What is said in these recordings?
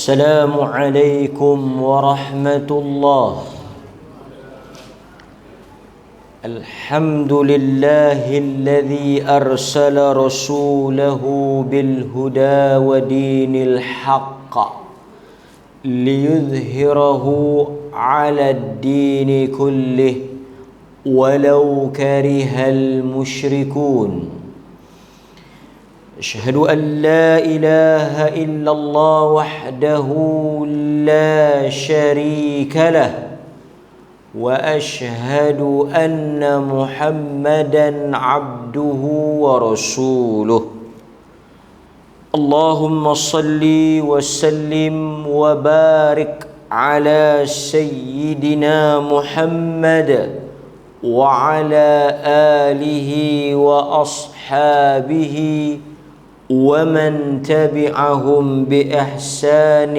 السلام عليكم ورحمة الله. الحمد لله الذي أرسل رسوله بالهدى ودين الحق ليظهره على الدين كله ولو كره المشركون. أشهد أن لا إله إلا الله وحده لا شريك له وأشهد أن محمدا عبده ورسوله. اللهم صل وسلم وبارك على سيدنا محمد وعلى آله وأصحابه ومن تبعهم بإحسان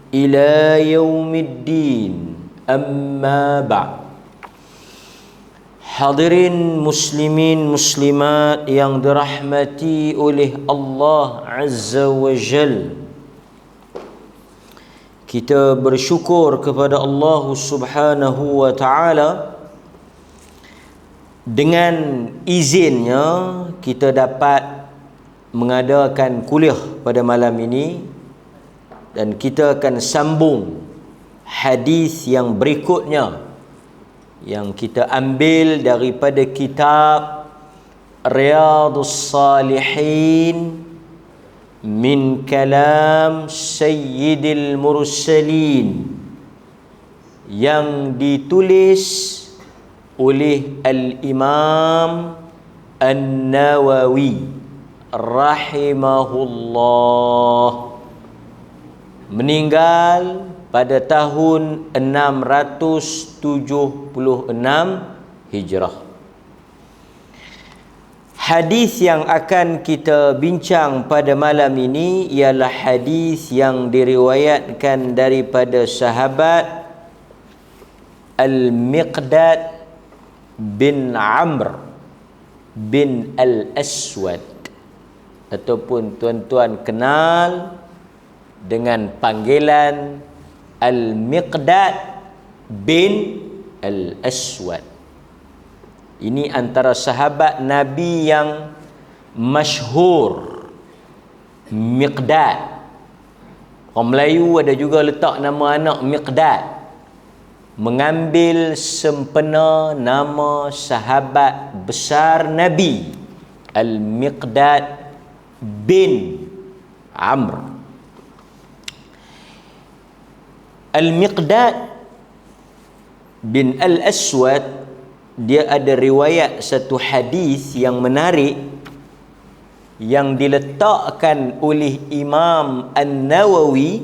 إلى يوم الدين. أما بعد. Hadirin muslimin muslimat yang dirahmati oleh Allah Azza wa Jal, kita bersyukur kepada Allah Subhanahu wa Ta'ala. Dengan izinnya kita dapat mengadakan kuliah pada malam ini, dan kita akan sambung hadis yang berikutnya yang kita ambil daripada kitab Riyadhus Salihin min kalam Sayyidil Mursalin, yang ditulis oleh Al-Imam An-Nawawi rahimahullah, meninggal pada tahun 676 Hijrah. Hadis yang akan kita bincang pada malam ini ialah hadis yang diriwayatkan daripada sahabat Al-Miqdad bin Amr bin Al-Aswad, ataupun tuan-tuan kenal dengan panggilan Al-Miqdad bin Al-Aswad. Ini antara sahabat Nabi yang masyhur, Miqdad. Orang Melayu ada juga letak nama anak Miqdad, mengambil sempena nama sahabat besar Nabi, Al-Miqdad bin Amr. Al-Miqdad bin Al-Aswad, dia ada riwayat satu hadis yang menarik yang diletakkan oleh Imam An-Nawawi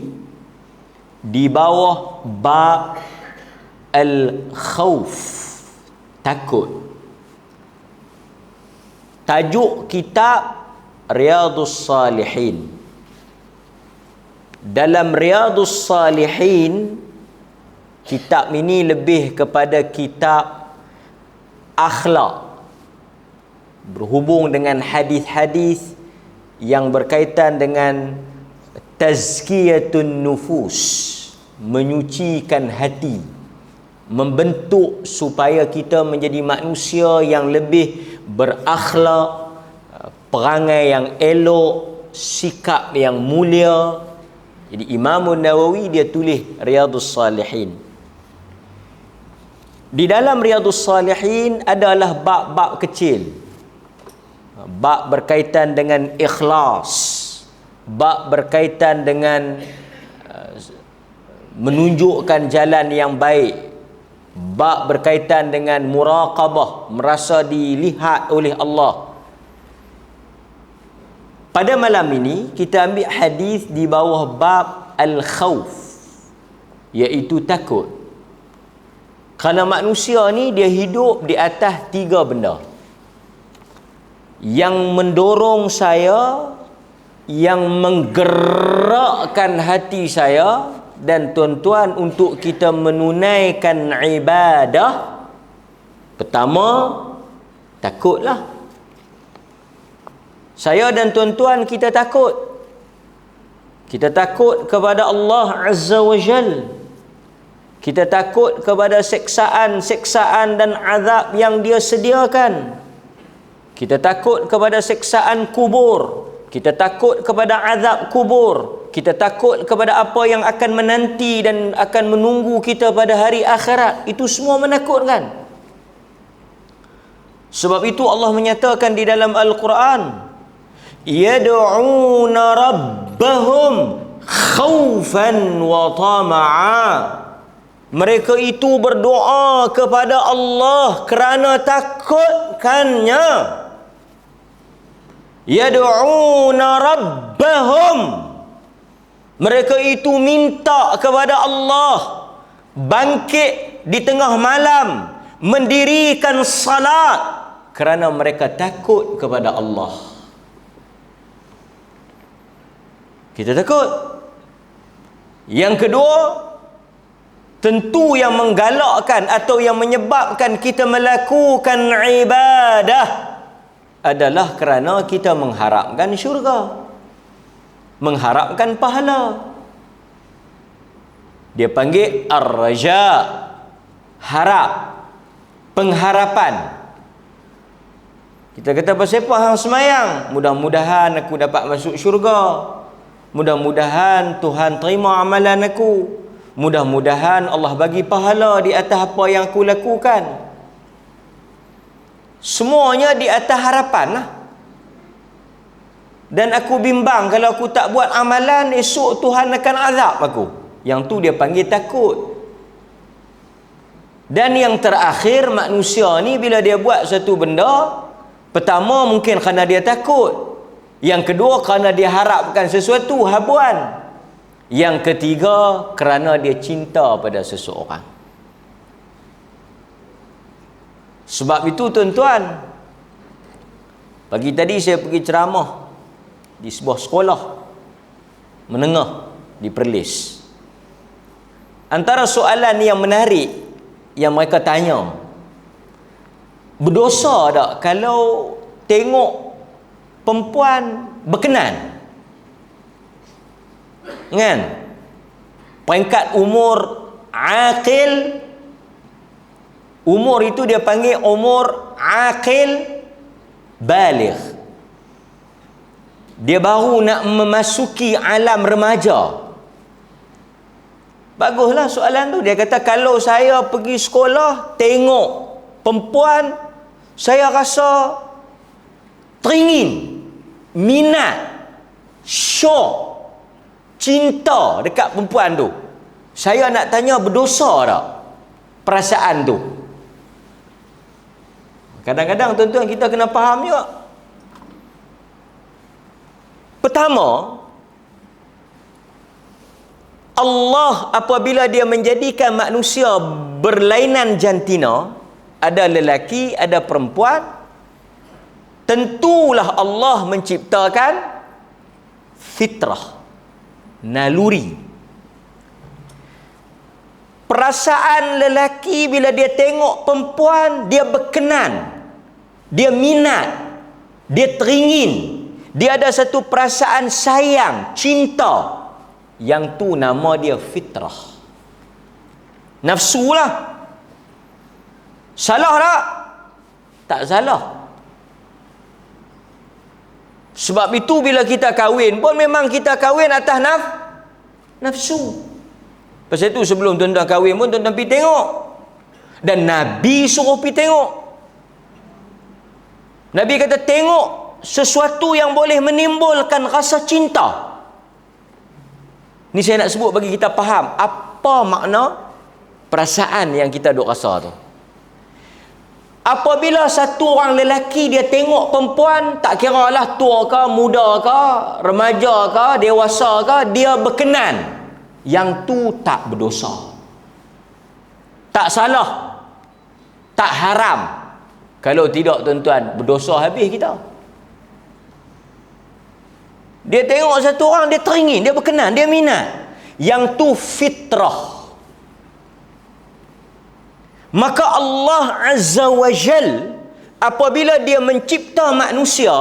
di bawah bab Al-Khawf, takut. Tajuk kitab Riyadhus Salihin. Dalam Riyadhus Salihin, kitab ini lebih kepada kitab akhlak, berhubung dengan hadis-hadis yang berkaitan dengan tazkiyatun nufus, menyucikan hati, membentuk supaya kita menjadi manusia yang lebih berakhlak, perangai yang elok, sikap yang mulia. Jadi Imam Nawawi dia tulis Riyadhus Salihin. Di dalam Riyadhus Salihin adalah bab-bab kecil, bab berkaitan dengan ikhlas, bab berkaitan dengan menunjukkan jalan yang baik, bab berkaitan dengan muraqabah, merasa dilihat oleh Allah. Pada malam ini kita ambil hadis di bawah bab Al-Khawf, iaitu takut. Kerana manusia ni dia hidup di atas tiga benda yang mendorong saya, yang menggerakkan hati saya dan tuan-tuan untuk kita menunaikan ibadah. Pertama, takutlah. Saya dan tuan-tuan kita takut. Kita takut kepada Allah Azza wa Jal. Kita takut kepada seksaan dan azab yang Dia sediakan. Kita takut kepada seksaan kubur. Kita takut kepada azab kubur. Kita takut kepada apa yang akan menanti dan akan menunggu kita pada hari akhirat. Itu semua menakutkan. Sebab itu Allah menyatakan di dalam Al-Quran, yad'una rabbahum khaufan wa tama'a. Mereka itu berdoa kepada Allah kerana takutkannya. Yad'una rabbahum. Mereka itu minta kepada Allah, bangkit di tengah malam, mendirikan salat kerana mereka takut kepada Allah. Kita takut. Yang kedua, tentu yang menggalakkan atau yang menyebabkan kita melakukan ibadah adalah kerana kita mengharapkan syurga, mengharapkan pahala. Dia panggil ar-raja, harap, pengharapan. Kita kata pasal apa hang semayang? Mudah-mudahan aku dapat masuk syurga. Mudah-mudahan Tuhan terima amalan aku. Mudah-mudahan Allah bagi pahala di atas apa yang aku lakukan. Semuanya di atas harapan lah. Dan aku bimbang kalau aku tak buat amalan, esok Tuhan akan azab aku. Yang tu dia panggil takut. Dan yang terakhir, manusia ni bila dia buat satu benda, pertama mungkin kerana dia takut. Yang kedua kerana dia harapkan sesuatu habuan. Yang ketiga kerana dia cinta pada seseorang. Sebab itu tuan-tuan, pagi tadi saya pergi ceramah di sebuah sekolah menengah di Perlis. Antara soalan yang menarik yang mereka tanya, berdosa tak kalau tengok perempuan berkenan? Kan? Peringkat umur aqil, umur itu dia panggil umur aqil baligh. Dia baru nak memasuki alam remaja. Baguslah soalan tu. Dia kata kalau saya pergi sekolah tengok perempuan, saya rasa teringin, minat, syok, cinta dekat perempuan tu. Saya nak tanya, berdosa tak perasaan tu? Kadang-kadang tuan-tuan kita kena faham juga. Pertama, Allah apabila dia menjadikan manusia berlainan jantina, ada lelaki, ada perempuan, tentulah Allah menciptakan fitrah, naluri. Perasaan lelaki bila dia tengok perempuan, dia berkenan, dia minat, dia teringin, dia ada satu perasaan sayang, cinta. Yang tu nama dia fitrah. Nafsu lah. Salah tak? Tak salah. Sebab itu bila kita kahwin pun memang kita kahwin atas nafsu. Pasal itu sebelum tuan-tuan kahwin pun tuan-tuan pergi tengok. Dan Nabi suruh pergi tengok. Nabi kata tengok sesuatu yang boleh menimbulkan rasa cinta. Ni saya nak sebut bagi kita faham apa makna perasaan yang kita duk rasa tu. Apabila satu orang lelaki dia tengok perempuan, tak kira lah tua ke, muda ke, remaja ke, dewasa ke, dia berkenan. Yang tu tak berdosa. Tak salah. Tak haram. Kalau tidak tuan-tuan, berdosa habis kita. Dia tengok satu orang, dia teringin, dia berkenan, dia minat. Yang tu fitrah. Maka Allah Azza wa Jal apabila dia mencipta manusia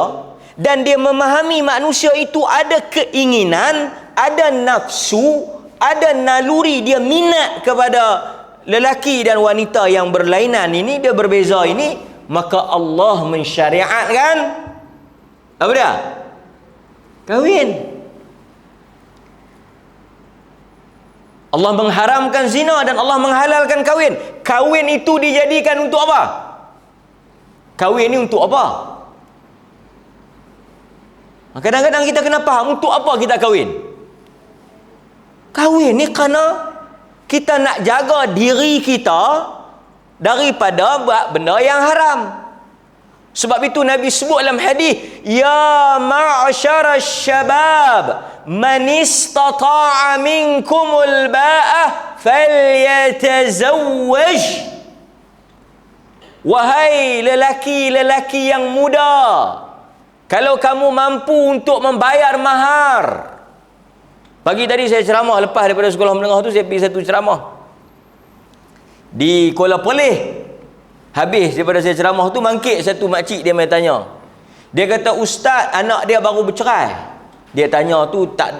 dan dia memahami manusia itu ada keinginan, ada nafsu, ada naluri, dia minat kepada lelaki dan wanita yang berlainan ini, dia berbeza ini, maka Allah mensyariatkan apa dia? Kahwin. Allah mengharamkan zina dan Allah menghalalkan kahwin. Kahwin itu dijadikan untuk apa? Kahwin ini untuk apa? Kadang-kadang kita kena faham untuk apa kita kahwin. Kahwin ni kerana kita nak jaga diri kita daripada buat benda yang haram. Sebab itu Nabi sebut dalam hadis, ya ma'syara syabab man istata'a minkumul ba'ah falyatazawwaj. Wahai lelaki-lelaki yang muda, kalau kamu mampu untuk membayar mahar. Pagi tadi saya ceramah, lepas daripada sekolah menengah tu saya pergi satu ceramah di Kuala Perlis. Habis daripada saya ceramah tu, mangkit satu makcik, dia main tanya. Dia kata, ustaz, anak dia baru bercerai. Dia tanya tu tak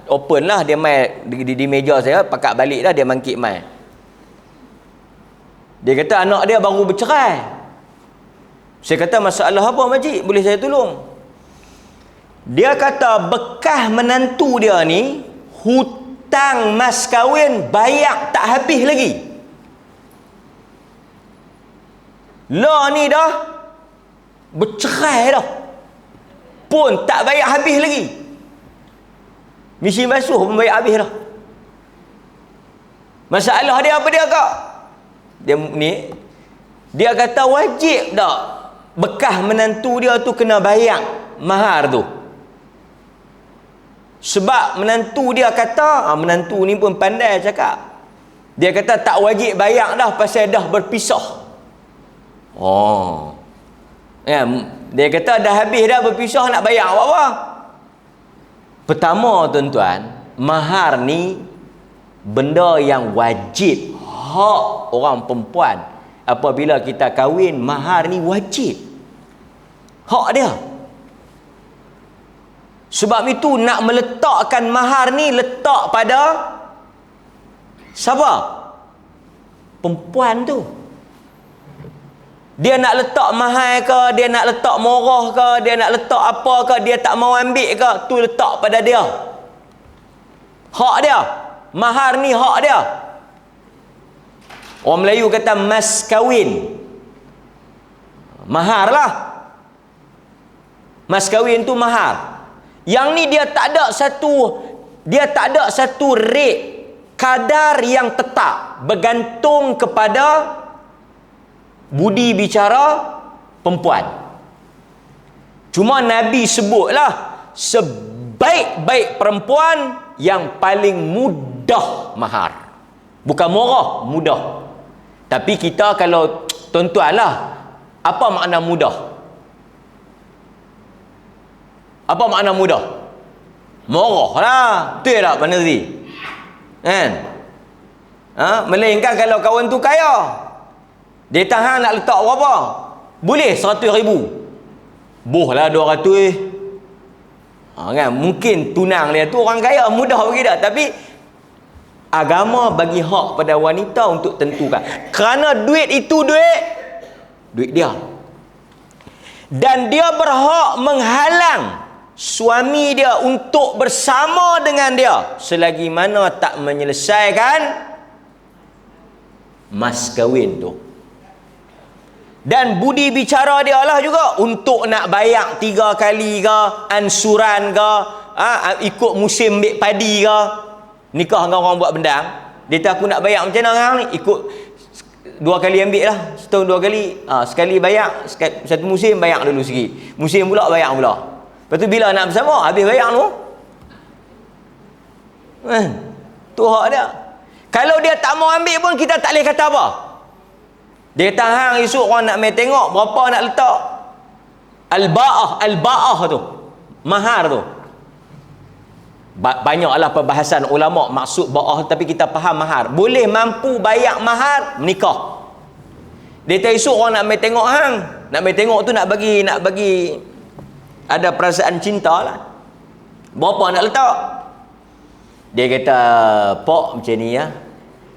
open lah, dia main di meja saya, pakat balik dah, dia mangkit main. Dia kata anak dia baru bercerai. Saya kata, masalah apa makcik? Boleh saya tolong? Dia kata bekas menantu dia ni hutang mas kahwin bayar tak habis lagi. Lah ni dah bercerai dah, pun tak bayar habis lagi. Mesin basuh pun bayar habis dah. Masalah dia apa dia kak? Dia kata wajib tak bekas menantu dia tu kena bayar mahar tu. Sebab menantu dia kata, menantu ni pun pandai cakap, dia kata tak wajib bayar dah pasal dah berpisah. Dia kata dah habis dah berpisah, nak bayar apa-apa. Pertama tuan-tuan, mahar ni benda yang wajib, hak orang perempuan. Apabila kita kahwin, mahar ni wajib, hak dia. Sebab itu nak meletakkan mahar ni letak pada siapa? Perempuan tu. Dia nak letak mahal ke, dia nak letak murah ke, dia nak letak apa ke, dia tak mau ambil ke, tu letak pada dia. Hak dia. Mahar ni hak dia. Orang Melayu kata mas kahwin. Mahar lah. Mas kahwin tu mahar. Yang ni dia tak ada satu rate, kadar yang tetap, bergantung kepada budi bicara perempuan. Cuma Nabi sebutlah sebaik-baik perempuan yang paling mudah mahar. Bukan murah, mudah. Tapi kita kalau tuan-tuan lah, apa makna mudah? Apa makna mudah? Murah lah. Betul tak Pak Nazri? Kan? Melainkan kalau kawan tu kaya, dia tahan nak letak berapa? Boleh 100,000. Boh lah 200. Kan? Mungkin tunang dia tu orang kaya, mudah bagi tak. Tapi agama bagi hak pada wanita untuk tentukan. Kerana duit itu duit dia. Dan dia berhak menghalang suami dia untuk bersama dengan dia selagi mana tak menyelesaikan mas kahwin tu. Dan budi bicara dia lah juga untuk nak bayar 3 kali ke, ansuran ke, ikut musim ambil padi ke. Nikah dengan orang buat bendang, dia kata aku nak bayar macam mana sekarang ni, ikut 2 kali ambil lah, setahun 2 kali. Sekali bayar, satu musim bayar dulu sikit, musim pula bayar pula. Lepas tu bila nak bersama, habis bayar tu. Tu hak dia. Kalau dia tak mau ambil pun, kita tak boleh kata apa. Dia kata hang esok orang nak main tengok berapa nak letak. Al-ba'ah tu, mahar tu. Banyaklah perbahasan ulama maksud ba'ah, tapi kita faham mahar. Boleh mampu bayar mahar, menikah. Dia kata esok orang nak main tengok hang. Nak main tengok tu nak bagi ada perasaan cinta lah. Berapa nak letak? Dia kata, "Pak macam ni ya.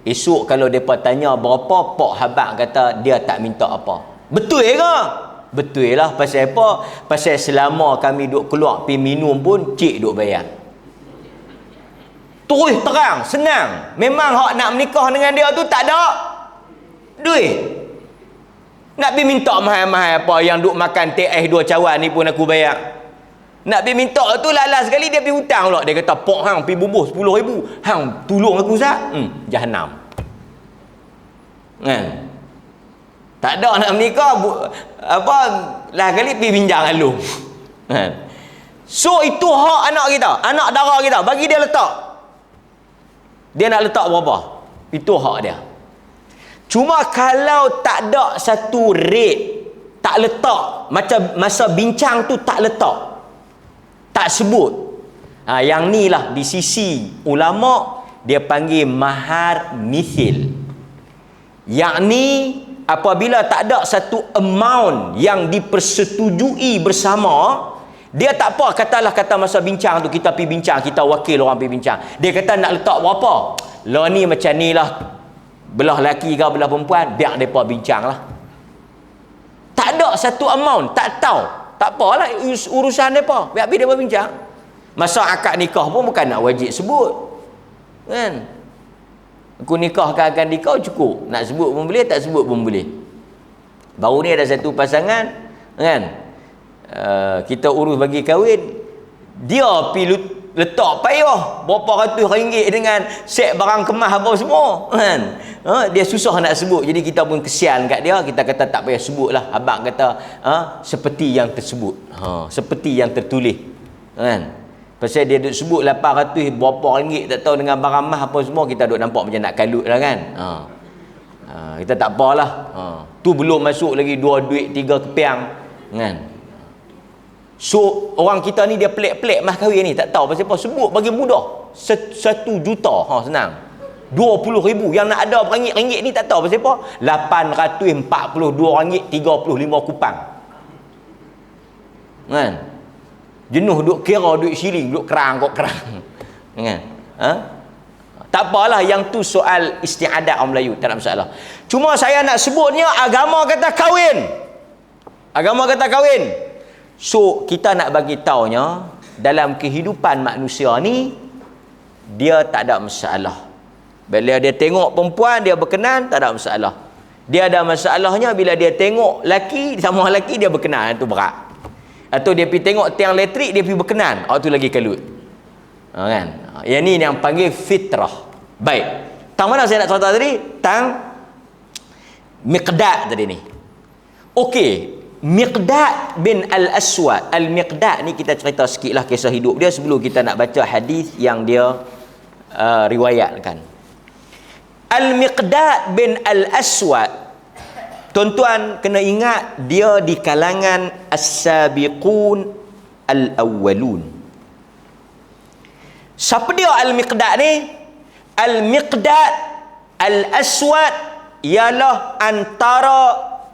Esok kalau mereka tanya berapa, Pak Habak kata dia tak minta apa." Betul ke? Betul lah. Pasal apa? Pasal selama kami duk keluar pergi minum pun cik duk bayar. Terus terang, senang. Memang hak nak menikah dengan dia tu tak ada duit. Nak pergi minta mahal-mahal apa yang duk makan teh ais 2 cawan ni pun aku bayar. Nak pergi minta tu lalas sekali dia pergi hutang pula. Dia kata, "Pak hang pergi bubuh 10,000. Hang tolong aku Ustaz." Jahanam. Kan? Tak ada nak menikah apa lah kali pergi bincang alung. Kan? So itu hak anak kita, anak dara kita, bagi dia letak. Dia nak letak berapa? Itu hak dia. Cuma kalau tak ada satu rate, tak letak, macam masa bincang tu tak letak, tak sebut, yang ni lah di sisi ulama dia panggil mahar mithil. Yang ni apabila tak ada satu amount yang dipersetujui bersama, dia tak apa, katalah kata masa bincang tu kita pergi bincang, kita wakil orang pergi bincang, dia kata nak letak berapa, lah ni macam ni lah, belah lelaki ke belah perempuan, biar mereka bincang lah. Tak ada satu amount, tak tahu, tak apalah urusan mereka, biar mereka bincang. Masa akad nikah pun bukan nak wajib sebut, kan? Aku nikahkan akan nikah cukup, nak sebut pun boleh, tak sebut pun boleh. Baru ni ada satu pasangan, kan, kita urus bagi kahwin, dia pergi letak payah berapa ratus ringgit dengan set barang kemas apa semua, kan. Dia susah nak sebut, jadi kita pun kesian kat dia, kita kata tak payah sebut lah. Abang kata seperti yang tersebut, seperti yang tertulis, kan. Pasal dia duk sebut 800 berapa ringgit tak tahu dengan barang emas apa semua, kita duk nampak macam nak kalut lah, kan. Kita tak apalah, tu belum masuk lagi 2 duit 3 kepiang, kan. So orang kita ni dia pelik-pelik mas kahwin ni, tak tahu pasal apa, sebut bagi mudah 1 juta, senang. 20,000 yang nak ada ringgit-ringgit ni tak tahu pasal apa, 842 ringgit 35 kupang, kan. Jenuh duk kira duit siling, duk kerang kok kerang, kan. Tak apalah, yang tu soal istiadat orang Melayu, tak ada masalah. Cuma saya nak sebutnya agama kata kahwin, agama kata kahwin. So kita nak bagi taunya dalam kehidupan manusia ni dia tak ada masalah. Bila dia tengok perempuan dia berkenan, tak ada masalah. Dia ada masalahnya bila dia tengok laki sama laki dia berkenan, itu berat. Atau dia pergi tengok tiang elektrik dia pergi berkenan, tu lagi kalut. Kan? Yang ni yang panggil fitrah. Baik. Tang mana saya nak cerita tadi? Tang Miqdad tadi ni. Okey. Miqdad bin Al-Aswad. Al-Miqdad ni kita cerita sikitlah kisah hidup dia sebelum kita nak baca hadis yang dia riwayatkan. Al-Miqdad bin Al-Aswad, tuan-tuan kena ingat dia di kalangan as-sabiqun al-awwalun. Siapa dia Al-Miqdad ni? Al-Miqdad Al-Aswad ialah antara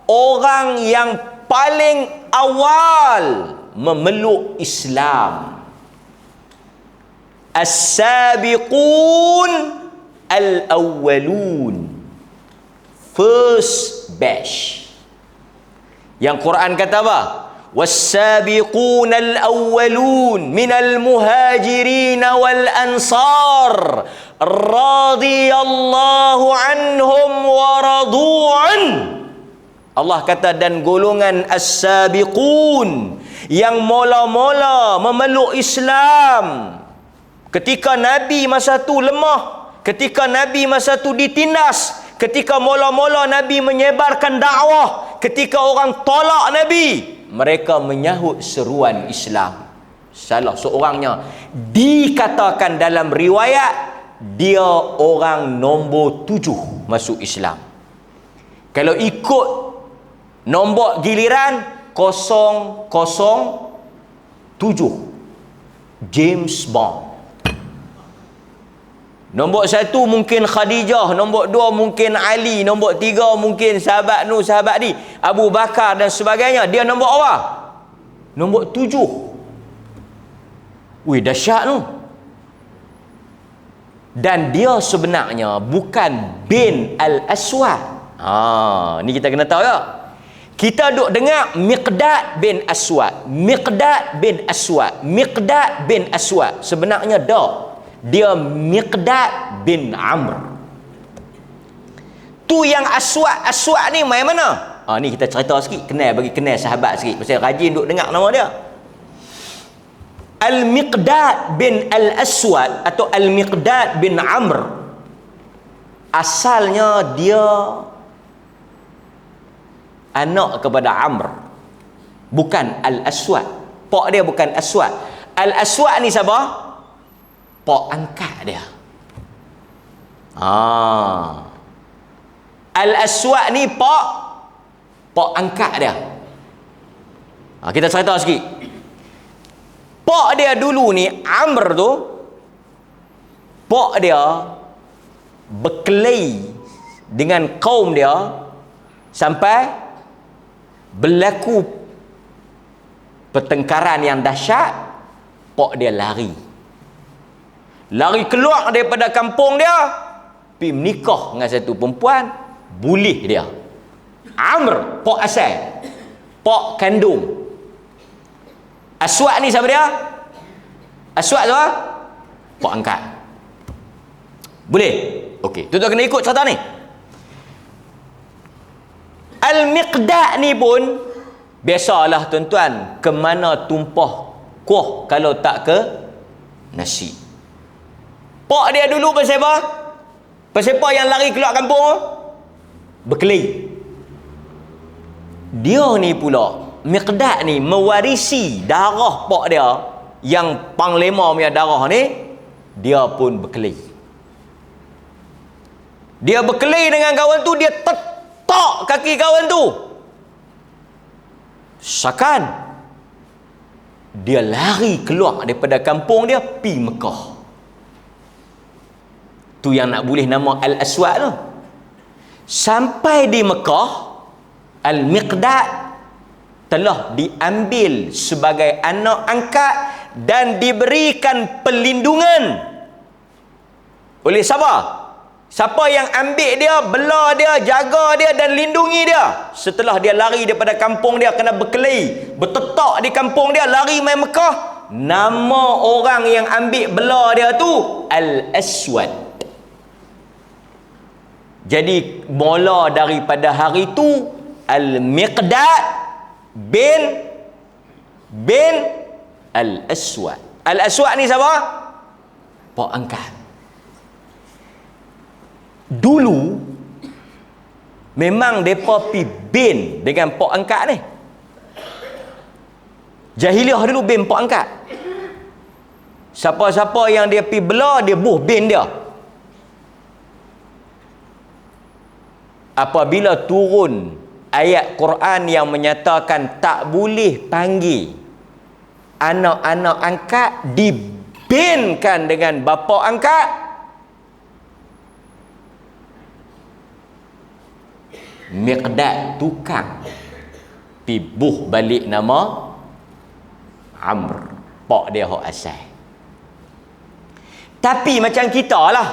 orang yang paling awal memeluk Islam. As-sabiqun al-awwalun, first batch. Yang Quran kata apa? Was-sabiqun al-awwalun minal muhajirin wal ansar radhiyallahu anhum wa radu'an. Allah kata, dan golongan as-sabiqun yang mula-mula memeluk Islam ketika Nabi masa tu lemah, ketika Nabi masa tu ditindas, ketika mula-mula Nabi menyebarkan dakwah, ketika orang tolak Nabi, mereka menyahut seruan Islam. Salah seorangnya dikatakan dalam riwayat dia orang nombor 7 masuk Islam. Kalau ikut nombor giliran 007, James Bond. Nombor 1 mungkin Khadijah, nombor 2 mungkin Ali, nombor 3 mungkin sahabat Nuh, sahabat ni Abu Bakar dan sebagainya. Dia nombor apa? Nombor 7. Wih, dahsyat tu. Dan dia sebenarnya bukan bin Al-Aswad. Ni kita kena tahu ya. Kita duk dengar Miqdad bin Aswad, Miqdad bin Aswad, Miqdad bin Aswad. Sebenarnya dia Miqdad bin Amr. Tu yang Aswad ni main mana? Ni kita cerita sikit, bagi kenal sahabat sikit. Pasal rajin duk dengar nama dia. Al-Miqdad bin Al-Aswad atau Al-Miqdad bin Amr, asalnya dia anak kepada Amr, bukan Al-Aswad. Pak dia bukan Aswad. Al-Aswad ni siapa? Pak angkat dia. Al-Aswad ni pak angkat dia. Kita cerita sikit. Pak dia dulu ni, Amr tu, pak dia berkelahi dengan kaum dia sampai berlaku pertengkaran yang dahsyat. Pak dia lari keluar daripada kampung dia, pergi menikah dengan satu perempuan, bulih dia. Amr, pak asal, pak kandung. Aswad ni siapa dia? Aswad tu pak angkat. Boleh? Okey, tuan-tuan kena ikut cerita ni. Al-Miqdad ni pun biasalah tuan-tuan, ke mana tumpah kuah kalau tak ke nasi. Pak dia dulu pasal apa? Pasal apa yang lari keluar kampung? Berkelahi. Dia ni pula, Miqdad ni mewarisi darah pak dia, yang panglima punya darah ni, dia pun berkelahi. Dia berkelahi dengan kawan tu, dia tok kaki kawan tu. Sakan dia lari keluar daripada kampung dia, pi Mekah. Tu yang nak boleh nama Al-Aswad tu. Sampai di Mekah, Al-Miqdad telah diambil sebagai anak angkat dan diberikan perlindungan oleh siapa? Siapa yang ambil dia, bela dia, jaga dia dan lindungi dia setelah dia lari daripada kampung dia, kena berkelahi, bertetak di kampung dia, lari main Mekah. Nama orang yang ambil bela dia tu Al-Aswad. Jadi mula daripada hari tu, Al-Miqdad bin Al-Aswad. Al-Aswad ni siapa? Pak angkat. Dulu memang mereka pi bin dengan pak angkat ni. Jahiliah dulu bin pak angkat. Siapa-siapa yang dia pi bela, dia buh bin dia. Apabila turun ayat Quran yang menyatakan tak boleh panggil anak-anak angkat, dibinkan dengan bapa angkat, Miqdad tukang pibuh balik nama Amr, pak dia hok asal. Tapi macam kita lah,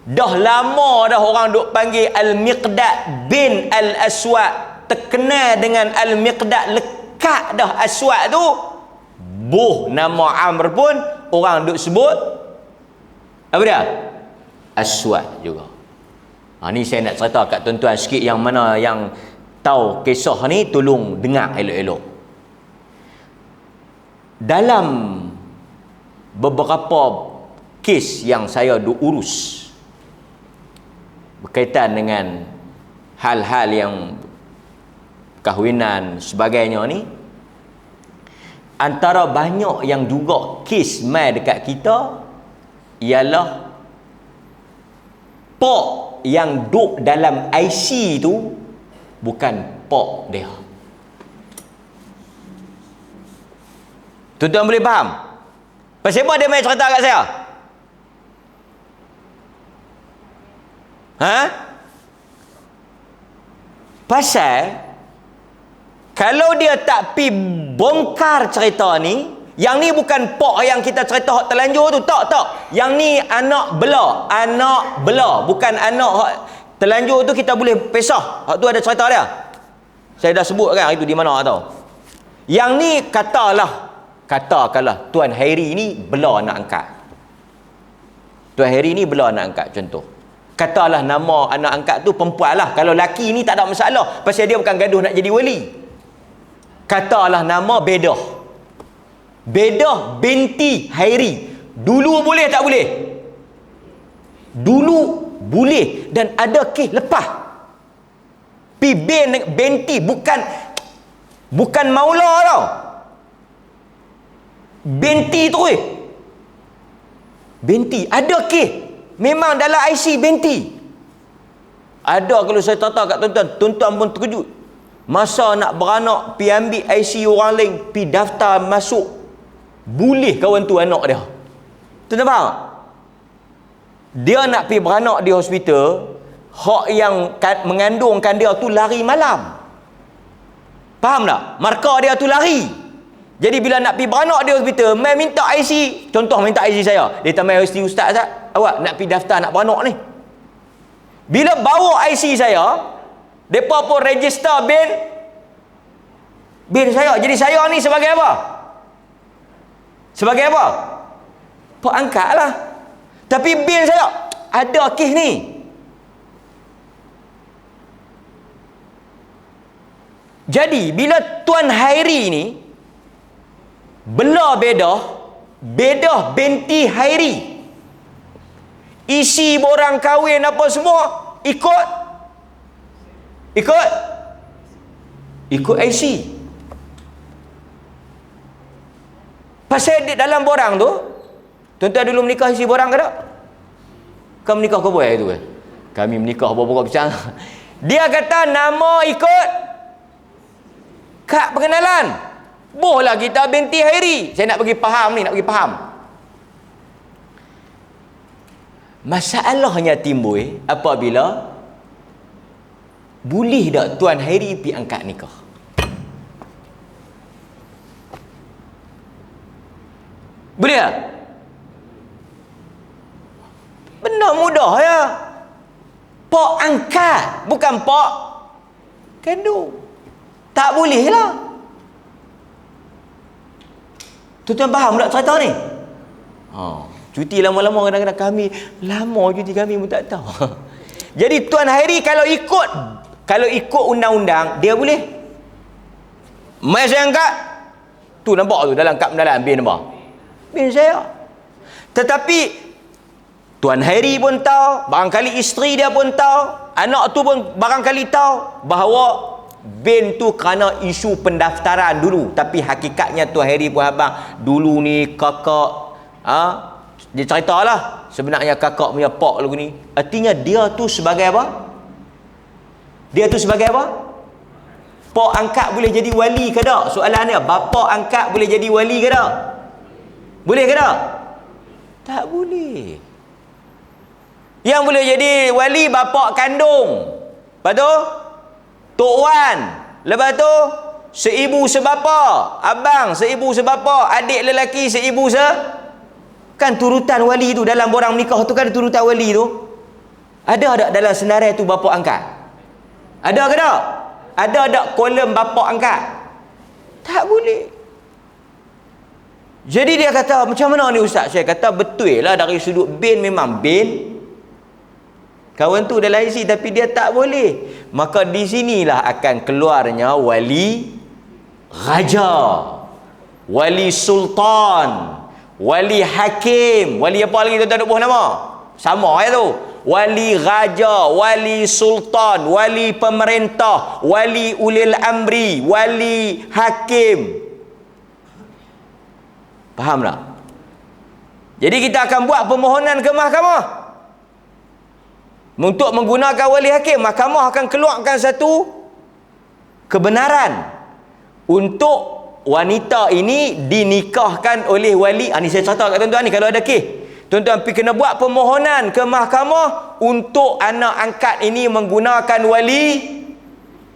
dah lama dah orang duk panggil Al-Miqdad bin Al-Aswad, terkenal dengan Al-Miqdad, lekat dah Aswad tu, buh nama Amr pun orang duk sebut apa dia? Aswad juga. Ni saya nak cerita kat tuan-tuan sikit, yang mana yang tahu kisah ni tolong dengar elok-elok. Dalam beberapa kes yang saya duk urus berkaitan dengan hal-hal yang kahwinan sebagainya ni, antara banyak yang juga kes mai dekat kita ialah pak yang duk dalam IC tu bukan pak dia. Tuan-tuan boleh faham? Pasal apa dia main cerita kat saya? Pasal kalau dia tak pi bongkar cerita ni, Yang ni bukan pok yang kita cerita hak terlanjur tu. Tak. Yang ni anak bela. Anak bela. Bukan anak hak terlanjur tu kita boleh pesah. Hak tu ada cerita dia. Saya dah sebut kan itu di mana tahu. Yang ni katakanlah Tuan Hairi ni bela anak angkat. Tuan Hairi ni bela anak angkat contoh. Katalah nama anak angkat tu perempuan lah. Kalau laki ni tak ada masalah. Pasal dia bukan gaduh nak jadi wali. Katalah nama Bedah. Bedah binti Hairi. Dulu boleh tak boleh? Dulu boleh. Dan ada kes lepas. Pi binti bukan maula tau. Binti tu binti. Ada kes. Memang dalam IC binti. Ada kalau saya tata kat tuan-tuan. Tuan-tuan pun terkejut. Masa nak beranak, pi ambil IC orang lain, pi daftar masuk. Boleh kawan tu anak dia. Tuan-tuan faham? Dia nak pi beranak di hospital, hak yang mengandungkan dia tu lari malam. Faham tak? Markah dia tu lari. Jadi bila nak pi beranak di hospital, mai minta IC. Contoh minta IC saya. Dia tak mai IC ustaz tak? Awak nak pi daftar nak beranak ni. Bila bawa IC saya, depa pun register bil saya. Jadi saya ni sebagai apa? Sebagai apa? Pak angkat lah. Tapi bil saya ada kes ni. Jadi bila Tuan Hairi ni bela Bedah binti Hairi, isi borang kahwin apa semua ikut IC. Pasal di dalam borang tu, tuan-tuan dulu menikah isi borang ke tak? Kamu menikah kau buat itu kan? Kami menikah berapa besar. Dia kata nama ikut kad pengenalan. Bohlah kita binti Hairi. Saya nak bagi faham. Masalahnya timbul apabila boleh tak Tuan Hairi pergi angkat nikah? Boleh tak? Benda mudah ya. Pak angkat, bukan pak kandung. Tak boleh lah. Tuan-tuan faham tak cerita ni? Cuti lama-lama kadang-kadang kami lama cuti kami pun tak tahu. Jadi Tuan Hairi kalau ikut undang-undang dia boleh. Mai saya angkat. Tu nampak tu dalam kad pendalan bin nampak. Bin saya. Tetapi Tuan Hairi pun tahu, barangkali isteri dia pun tahu, anak tu pun barangkali tahu bahawa bin tu kerana isu pendaftaran dulu. Tapi hakikatnya Tuan Hairi pun abang dulu ni kakak dia ceritalah sebenarnya kakak punya pak lagu ni. Artinya dia tu sebagai apa? Pak angkat boleh jadi wali ke tak? Soalan dia, bapa angkat boleh jadi wali ke tak? Boleh ke tak? Tak boleh. Yang boleh jadi wali bapa kandung. Lepas tu Tok Wan. Lepas tu seibu sebapa, abang seibu sebapa, adik lelaki seibu kan turutan wali tu dalam borang menikah tu kan turutan wali tu. Ada tak dalam senarai tu bapa angkat? Ada ke tak? Ada tak kolom bapa angkat? Tak boleh. Jadi dia kata, macam mana ni ustaz? Saya kata betul lah dari sudut bin memang bin. Kawan tu dalam IC tapi dia tak boleh. Maka di sinilah akan keluarnya wali raja, wali sultan, wali hakim, wali apa lagi tuan-tuan duk buah nama? Sama ya tu. Wali raja, wali sultan, wali pemerintah, wali ulil amri, wali hakim. Faham tak? Jadi kita akan buat permohonan ke mahkamah untuk menggunakan wali hakim. Mahkamah akan keluarkan satu kebenaran untuk wanita ini dinikahkan oleh wali. Ini saya cerita kat tuan-tuan ni kalau ada kes. Tuan-tuan pergi kena buat permohonan ke mahkamah untuk anak angkat ini menggunakan wali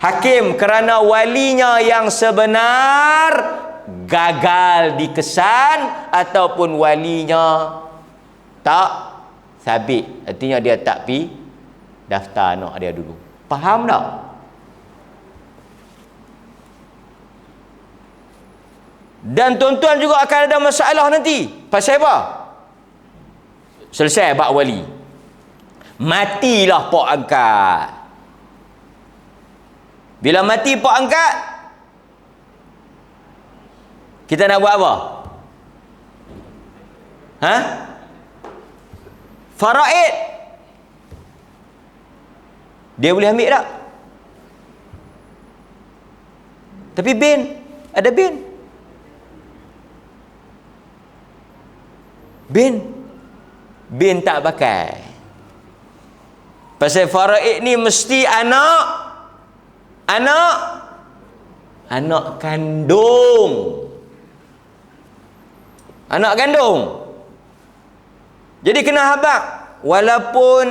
hakim kerana walinya yang sebenar gagal dikesan ataupun walinya tak sabit, artinya dia tak pi daftar anak dia dulu. Faham tak? Dan tuan-tuan juga akan ada masalah nanti. Pasal apa? Selesai bab wali, matilah pak angkat. Bila mati pak angkat, kita nak buat apa? Faraid dia boleh ambil tak? Tapi bin, ada bin tak pakai. Pasal faraid ni mesti anak kandung. Jadi kena habaq. Walaupun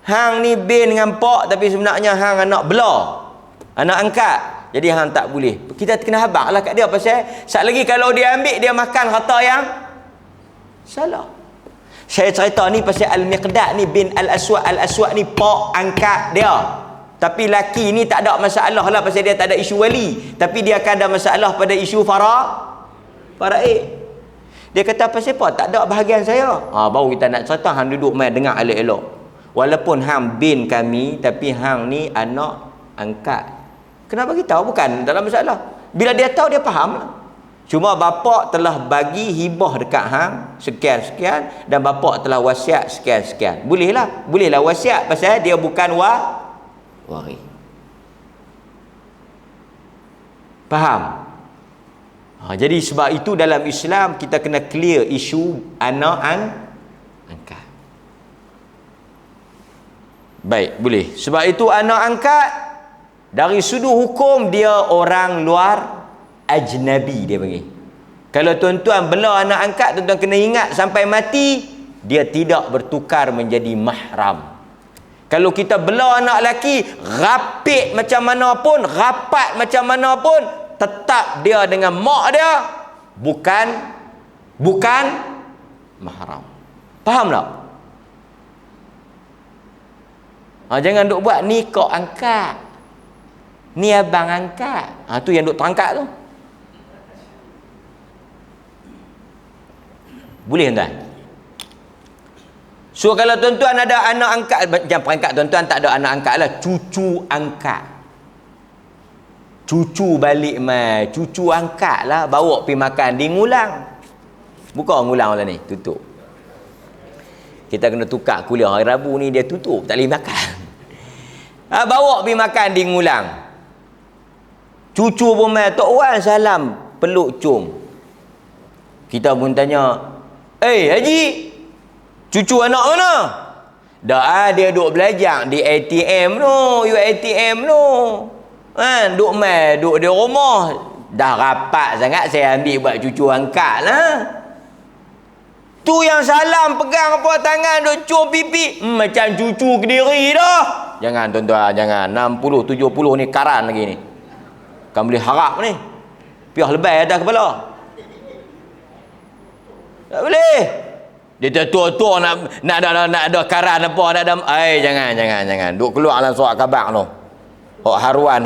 hang ni bin dengan pak, tapi sebenarnya hang anak belah, anak angkat. Jadi hang tak boleh. Kita kena habaq lah kat dia. Pasal sat lagi kalau dia ambil, dia makan harta yang salah. Saya cerita ni pasal Al-Miqdad ni bin Al-Aswad ni pak angkat dia. Tapi laki ni tak ada masalah lah pasal dia tak ada isu wali. Tapi dia akan ada masalah pada isu faraid. Dia kata pasal apa? Tak ada bahagian saya. Baru kita nak cerita, hang duduk main dengar elok-elok. Walaupun hang bin kami, tapi hang ni anak angkat. Kenapa kita tahu? Bukan dalam masalah. Bila dia tahu, dia faham lah. Cuma bapak telah bagi hibah dekat hang sekian-sekian, dan bapak telah wasiat sekian-sekian. Bolehlah wasiat pasal dia bukan waris. Faham? Jadi sebab itu dalam Islam kita kena clear isu anak angkat. Baik, boleh. Sebab itu anak angkat dari sudut hukum dia orang luar, ajnabi dia panggil. Kalau tuan-tuan bela anak angkat, tuan-tuan kena ingat sampai mati dia tidak bertukar menjadi mahram. Kalau kita bela anak lelaki, rapat macam mana pun, tetap dia dengan mak dia bukan mahram. Faham tak? Jangan duk buat ni kok angkat, ni abang angkat. Tu yang duk terangkat tu. Boleh tuan? So kalau tuan-tuan ada anak angkat, jangan perangkat tuan-tuan tak ada anak angkat lah, cucu angkat. Cucu balik mai, cucu angkat lah, bawa pergi makan di Ngulang. Buka Ngulang lah ni, tutup. Kita kena tukar kuliah hari Rabu ni, dia tutup, tak boleh makan. Bawa pergi makan di Ngulang. Cucu pun mai, Tok Wan salam, peluk cium. Kita pun tanya, Haji, cucu anak mana? Dah dia duk belajar di ATM tu, ATM tu. Duk mai, duk di rumah. Dah rapat sangat saya ambil buat cucu angkat lah. Tu yang salam pegang apa tangan duk cium pipi. Macam cucu Kediri dah. Jangan tuan-tuan, jangan. 60, 70 ni karan lagi ni. Kan boleh harap ni. Piah lebay atas kepala. Tak boleh. Dia tua-tua nak ada karan apa, nak ada. Jangan. Duk keluar dalam surat khabar tu. Haruan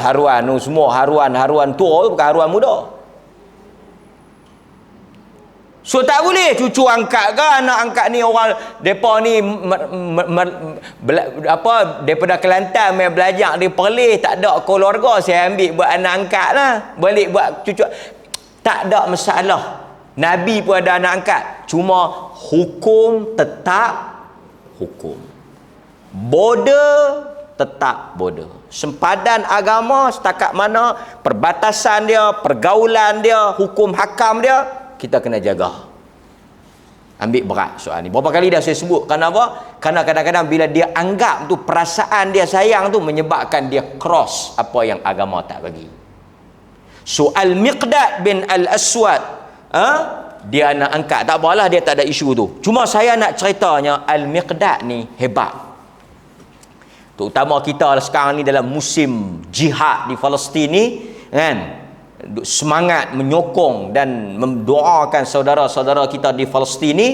tu semua haruan tua tu, bukan haruan muda. So tak boleh cucu angkat ke anak angkat ni, orang depa ni daripada Kelantan main belajar di Perlis, tak ada keluarga, saya ambil buat anak angkat lah, balik buat cucu. Tak ada masalah. Nabi pun ada anak angkat, cuma hukum tetap hukum, border tetap border. Sempadan agama setakat mana, perbatasan dia, pergaulan dia, hukum hakam dia, kita kena jaga. Ambil berat soal ni. Berapa kali dah saya sebut. Kenapa? Kerana kadang-kadang bila dia anggap tu, perasaan dia sayang tu menyebabkan dia cross apa yang agama tak bagi. So Al-Miqdad bin Al-Aswad, dia nak angkat, tak apalah, dia tak ada isu tu. Cuma saya nak ceritanya Al-Miqdad ni hebat. Terutama kita sekarang ni dalam musim jihad di Palestin ni, kan? semangat menyokong dan mendoakan saudara-saudara kita di Palestin ni,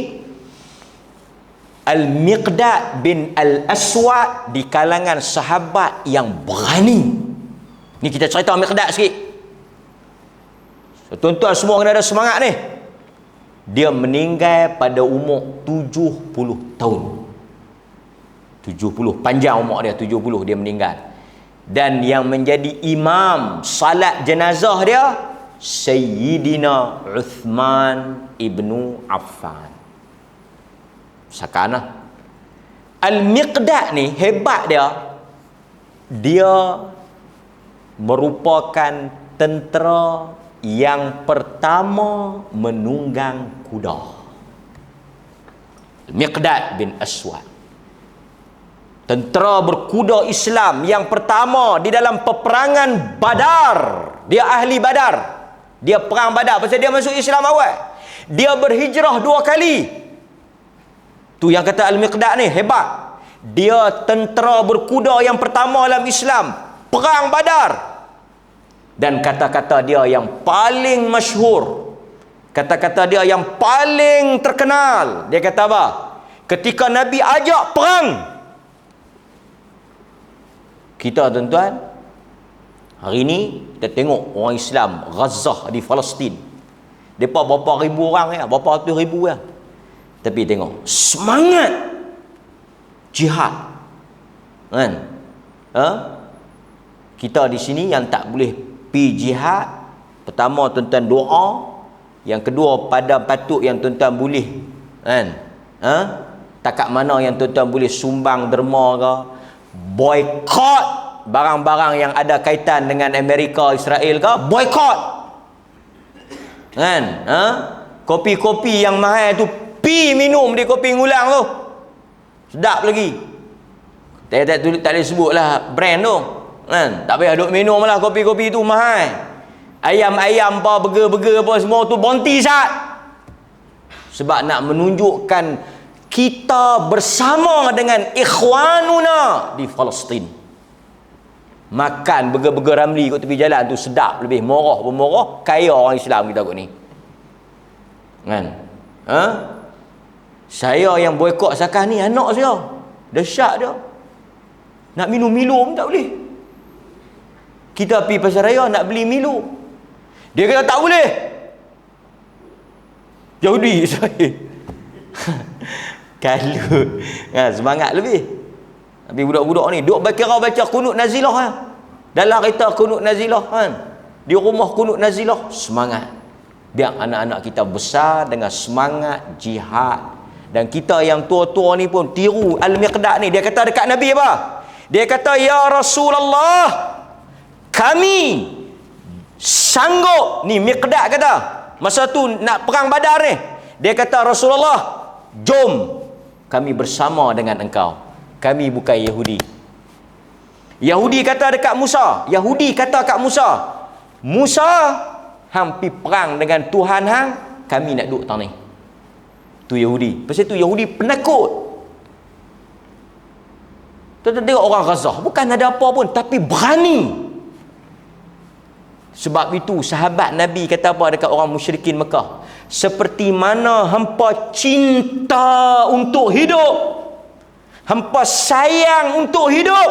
Al-Miqdad bin Al-Aswad di kalangan sahabat yang berani. Ni kita cerita Miqdad sikit. So, tuan-tuan semua kena ada semangat ni. Dia meninggal pada umur 70 tahun. 70, panjang umur dia, 70 dia meninggal. Dan yang menjadi imam salat jenazah dia Sayyidina Uthman ibnu Affan. Sakana. Al-Miqdad ni hebat dia merupakan tentera yang pertama menunggang kuda. Al-Miqdad bin Aswad, tentera berkuda Islam yang pertama di dalam peperangan Badar. Dia ahli Badar. Dia perang Badar pasal dia masuk Islam awal. Dia berhijrah 2 kali. Tu yang kata Al-Miqdad ni hebat. Dia tentera berkuda yang pertama dalam Islam, perang Badar. Dan kata-kata dia yang paling masyhur, kata-kata dia yang paling terkenal, dia kata apa? Ketika Nabi ajak perang, kita tuan-tuan, hari ni kita tengok orang Islam Gaza di Palestin, mereka berapa ribu orang ya, berapa ratus ribu ya. Tapi tengok semangat jihad, kan? Kita di sini yang tak boleh pi jihad, pertama tuan-tuan doa, yang kedua pada patut yang tuan-tuan boleh, kan? Takat mana yang tuan-tuan boleh sumbang derma ke, boykot barang-barang yang ada kaitan dengan Amerika, Israel ke, boykot, kan? Kopi-kopi yang mahal tu pi minum di kopi ngulang tu, sedap lagi. Tak boleh sebut lah brand tu, kan? Tak payah duk minum lah, kopi-kopi tu mahal. Ayam-ayam apa, burger-burger apa semua tu bonti sat. Sebab nak menunjukkan kita bersama dengan ikhwanuna di Palestin. Makan burger-burger Ramli kat tepi jalan tu sedap, lebih murah bermurah, kaya orang Islam kita kat ni, kan? Saya yang boykot sekarang ni anak saya dahsyat dia, nak minum Milo tak boleh. Kita pergi pasar raya nak beli Milo, dia kata tak boleh, Yahudi saya. Kalau semangat lebih. Tapi budak-budak ni duk baca kunut nazilah kan? Dalam kereta kunut nazilah kan? Di rumah kunut nazilah, semangat. Biar anak-anak kita besar dengan semangat jihad. Dan kita yang tua-tua ni pun tiru Al-Miqdad ni. Dia kata dekat Nabi apa? Dia kata, ya Rasulullah, kami sanggup. Ni Miqdad kata, masa tu nak perang Badar ni, dia kata, Rasulullah, jom kami bersama dengan engkau. Kami bukan Yahudi. Yahudi kata dekat Musa, Musa hang pi perang dengan Tuhan hang, kami nak duduk tang ni. Tu Yahudi. Pasal tu Yahudi penakut. Tengok orang Gaza, bukan ada apa pun, tapi berani. Sebab itu sahabat Nabi kata apa dekat orang musyrikin Mekah? Seperti mana hampa cinta untuk hidup, hampa sayang untuk hidup,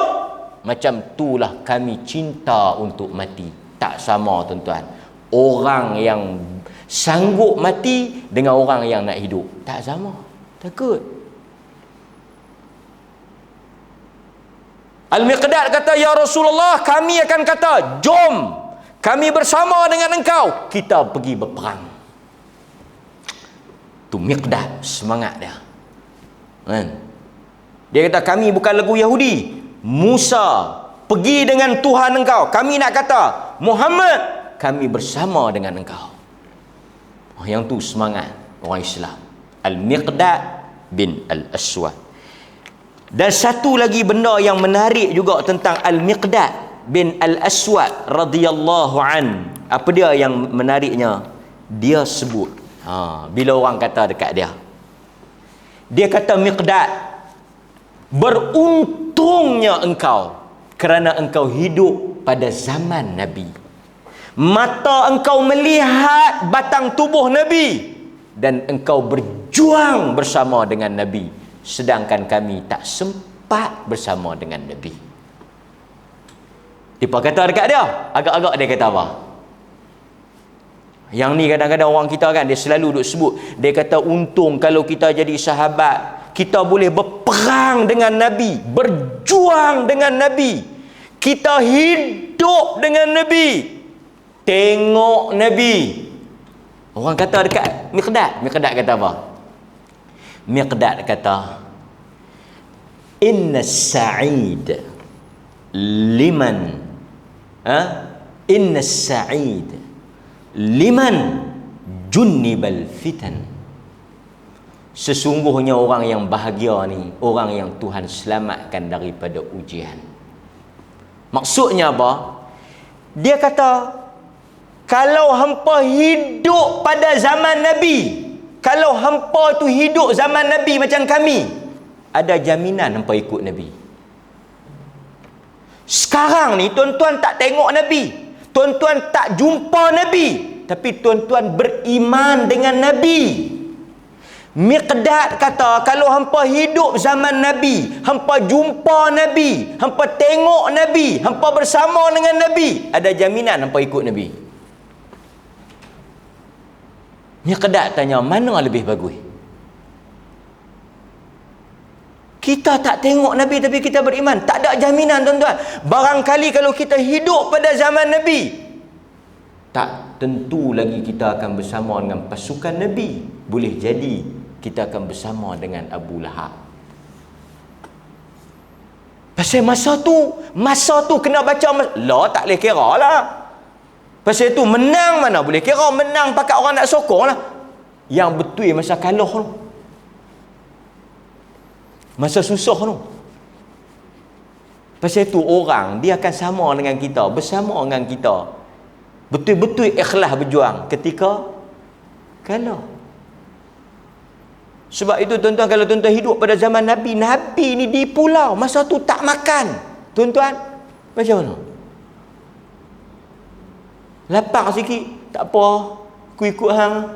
macam itulah kami cinta untuk mati. Tak sama tuan-tuan. Orang yang sanggup mati dengan orang yang nak hidup, tak sama. Takut. Al-Miqdad kata, ya Rasulullah, kami akan kata, jom kami bersama dengan engkau, kita pergi berperang. Tu Miqdad, semangat dia, kan? Dia kata, kami bukan lagu Yahudi. Musa, pergi dengan Tuhan engkau. Kami nak kata, Muhammad, kami bersama dengan engkau. Yang tu semangat orang Islam. Al-Miqdad bin Al-Aswad. Dan satu lagi benda yang menarik juga tentang Al-Miqdad bin Al-Aswad radhiyallahu an. Apa dia yang menariknya? Dia sebut, bila orang kata dekat dia, dia kata, Miqdad, beruntungnya engkau kerana engkau hidup pada zaman Nabi. Mata engkau melihat batang tubuh Nabi dan engkau berjuang bersama dengan Nabi, sedangkan kami tak sempat bersama dengan Nabi. Dia kata dekat dia, agak-agak dia kata apa? Yang ni kadang-kadang orang kita kan, dia selalu duk sebut, dia kata untung kalau kita jadi sahabat, kita boleh berperang dengan Nabi, berjuang dengan Nabi, kita hidup dengan Nabi, tengok Nabi. Orang kata dekat Miqdad kata apa? Miqdad kata, inna sa'id liman inna sa'id liman junnibal fitan. Sesungguhnya orang yang bahagia ni orang yang Tuhan selamatkan daripada ujian. Maksudnya apa? Dia kata, kalau hampa hidup pada zaman Nabi, kalau hampa tu hidup zaman Nabi macam kami, ada jaminan hampa ikut Nabi. Sekarang ni tuan-tuan tak tengok Nabi, tuan-tuan tak jumpa Nabi, tapi tuan-tuan beriman dengan Nabi. Miqdad kata, kalau hampa hidup zaman Nabi, hampa jumpa Nabi, hampa tengok Nabi, hampa bersama dengan Nabi, ada jaminan hampa ikut Nabi. Miqdad tanya, mana lebih bagus? Kita tak tengok Nabi tapi kita beriman, tak ada jaminan tuan-tuan. Barangkali kalau kita hidup pada zaman Nabi, tak tentu lagi kita akan bersama dengan pasukan Nabi. Boleh jadi kita akan bersama dengan Abu Lahab. Pasal masa tu kena baca lah, tak boleh kira lah. Pasal tu menang mana boleh kira, menang pakat orang nak sokong lah. Yang betul masa kalah tu, masa susah tu. Pasal tu orang dia akan sama dengan kita, bersama dengan kita, betul-betul ikhlas berjuang ketika kalah. Sebab itu tuan-tuan, kalau tuan-tuan hidup pada zaman Nabi, Nabi ni di pulau masa tu tak makan. Tuan-tuan, macam mana? Lapar sikit, tak apa, aku ikut hang,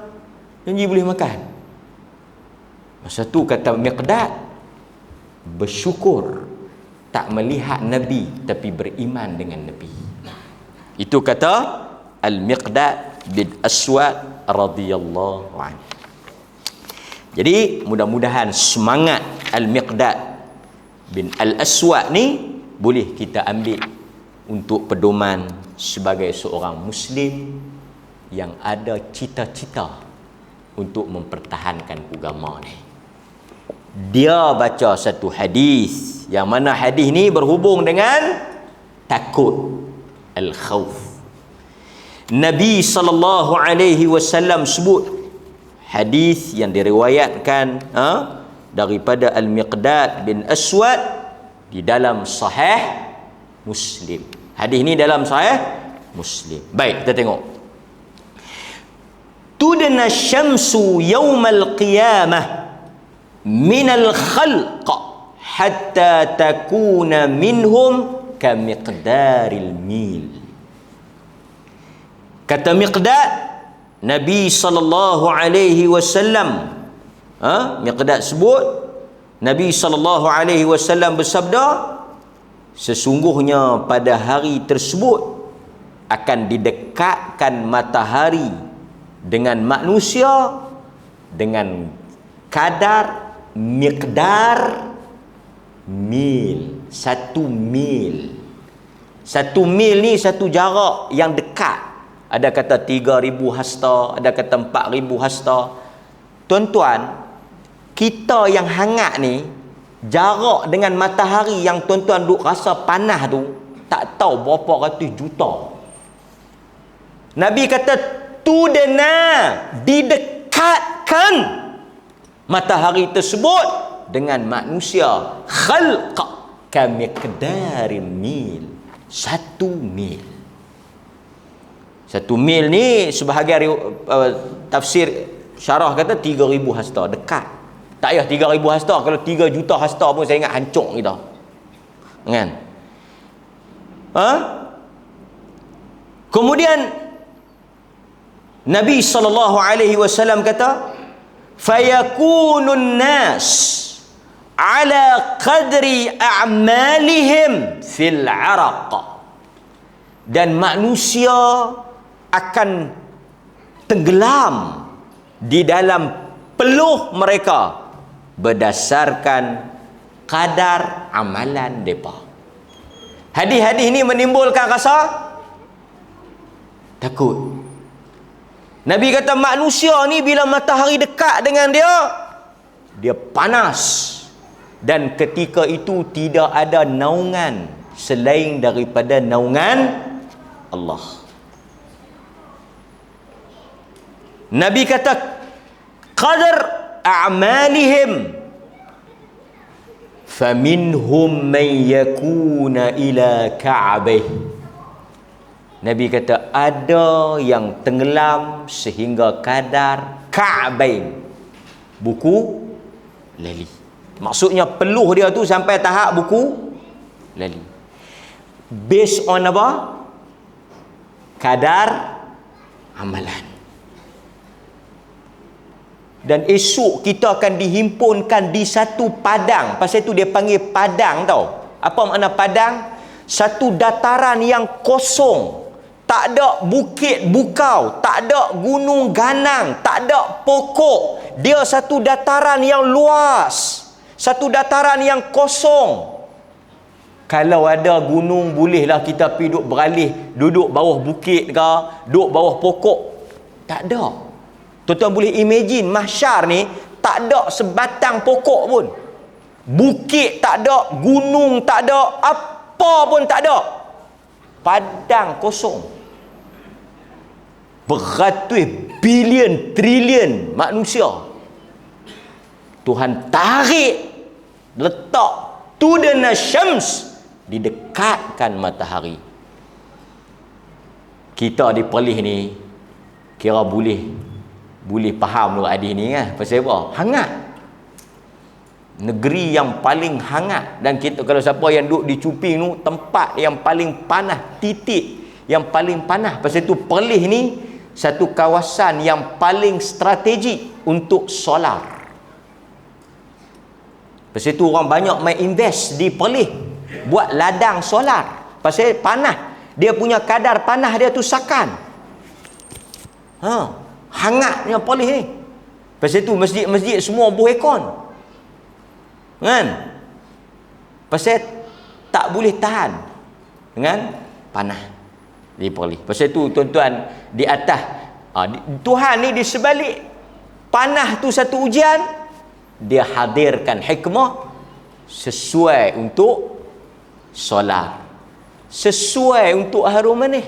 janji boleh makan. Masa tu kata Miqdad, bersyukur tak melihat Nabi tapi beriman dengan Nabi. Itu kata Al-Miqdad bin Aswad radhiyallahu anhu. Jadi mudah-mudahan semangat Al-Miqdad bin Al-Aswad ni boleh kita ambil untuk pedoman sebagai seorang Muslim yang ada cita-cita untuk mempertahankan agama ni. Dia baca satu hadis, yang mana hadis ni berhubung dengan takut, al-khawf. Nabi SAW sebut hadis yang diriwayatkan daripada Al-Miqdad bin Aswad di dalam Sahih Muslim. Hadis ni dalam Sahih Muslim. Baik, kita tengok. Tudna syamsu yawmal qiyamah minal khalq hatta takuna minhum kamiqdaril mil. Kata Miqdad, Nabi SAW, Miqdad sebut, Nabi SAW bersabda, sesungguhnya pada hari tersebut akan didekatkan matahari dengan manusia dengan kadar miqdar mil. 1 mil. 1 mil ni satu jarak yang dekat. Ada kata 3,000 hasta, ada kata 4,000 hasta. Tuan-tuan, kita yang hangat ni, jarak dengan matahari yang tuan-tuan duk rasa panas tu, tak tahu berapa ratus juta. Nabi kata, tudna, didekatkan matahari tersebut dengan manusia. Khalq kamiqdarim mil. 1 mil. 1 mil ni sebahagian tafsir syarah kata 3,000 hasta, dekat. Tak payah 3,000 hasta, kalau 3 juta hasta pun saya ingat hancur kita. Kan? Kemudian Nabi SAW kata, fayakunun nas ala qadri a'malihim fil araq. Dan manusia akan tenggelam di dalam peluh mereka berdasarkan kadar amalan mereka. Hadis-hadis ini menimbulkan rasa takut. Nabi kata manusia ni bila matahari dekat dengan dia, dia panas. Dan ketika itu tidak ada naungan selain daripada naungan Allah. Nabi kata qadar a'malihim faminhum man yakuna ila ka'bih. Nabi kata ada yang tenggelam sehingga kadar ka'bain, buku lali. Maksudnya peluh dia tu sampai tahap buku lali. Based on apa? Kadar amalan. Dan esok kita akan dihimpunkan di satu padang. Pasal itu dia panggil padang tau. Apa makna padang? Satu dataran yang kosong. Tak ada bukit bukau, tak ada gunung ganang, tak ada pokok. Dia satu dataran yang luas. Satu dataran yang kosong. Kalau ada gunung, bolehlah kita pergi duduk beralih, duduk bawah bukit ke, duduk bawah pokok. Tak ada. Tuan-tuan boleh imagine mahsyar ni tak ada sebatang pokok pun. Bukit tak ada, gunung tak ada, apa pun tak ada. Padang kosong. Beratus bilion, trilion manusia. Tuhan tarik, letak tudana syams, didekatkan matahari. Kita di Perlis ni kira boleh faham dulu hadis ni kan. Pasal apa? Hangat. Negeri yang paling hangat. Dan kita kalau siapa yang duduk di Cuping tu, tempat yang paling panas, titik yang paling panas. Pasal tu Perlis ni satu kawasan yang paling strategik untuk solar. Pasal tu orang banyak main invest di Perlis buat ladang solar. Pasal panas. Dia punya kadar panas dia tu sakan. Hangatnya Perlis ni. Pasal tu masjid-masjid semua buh aircon. Kan? Pasal tak boleh tahan dengan panas di Perlis. Pasal tu tuan-tuan di atas Tuhan ni di sebalik panas tu satu ujian, dia hadirkan hikmah sesuai untuk solar, sesuai untuk harum manis.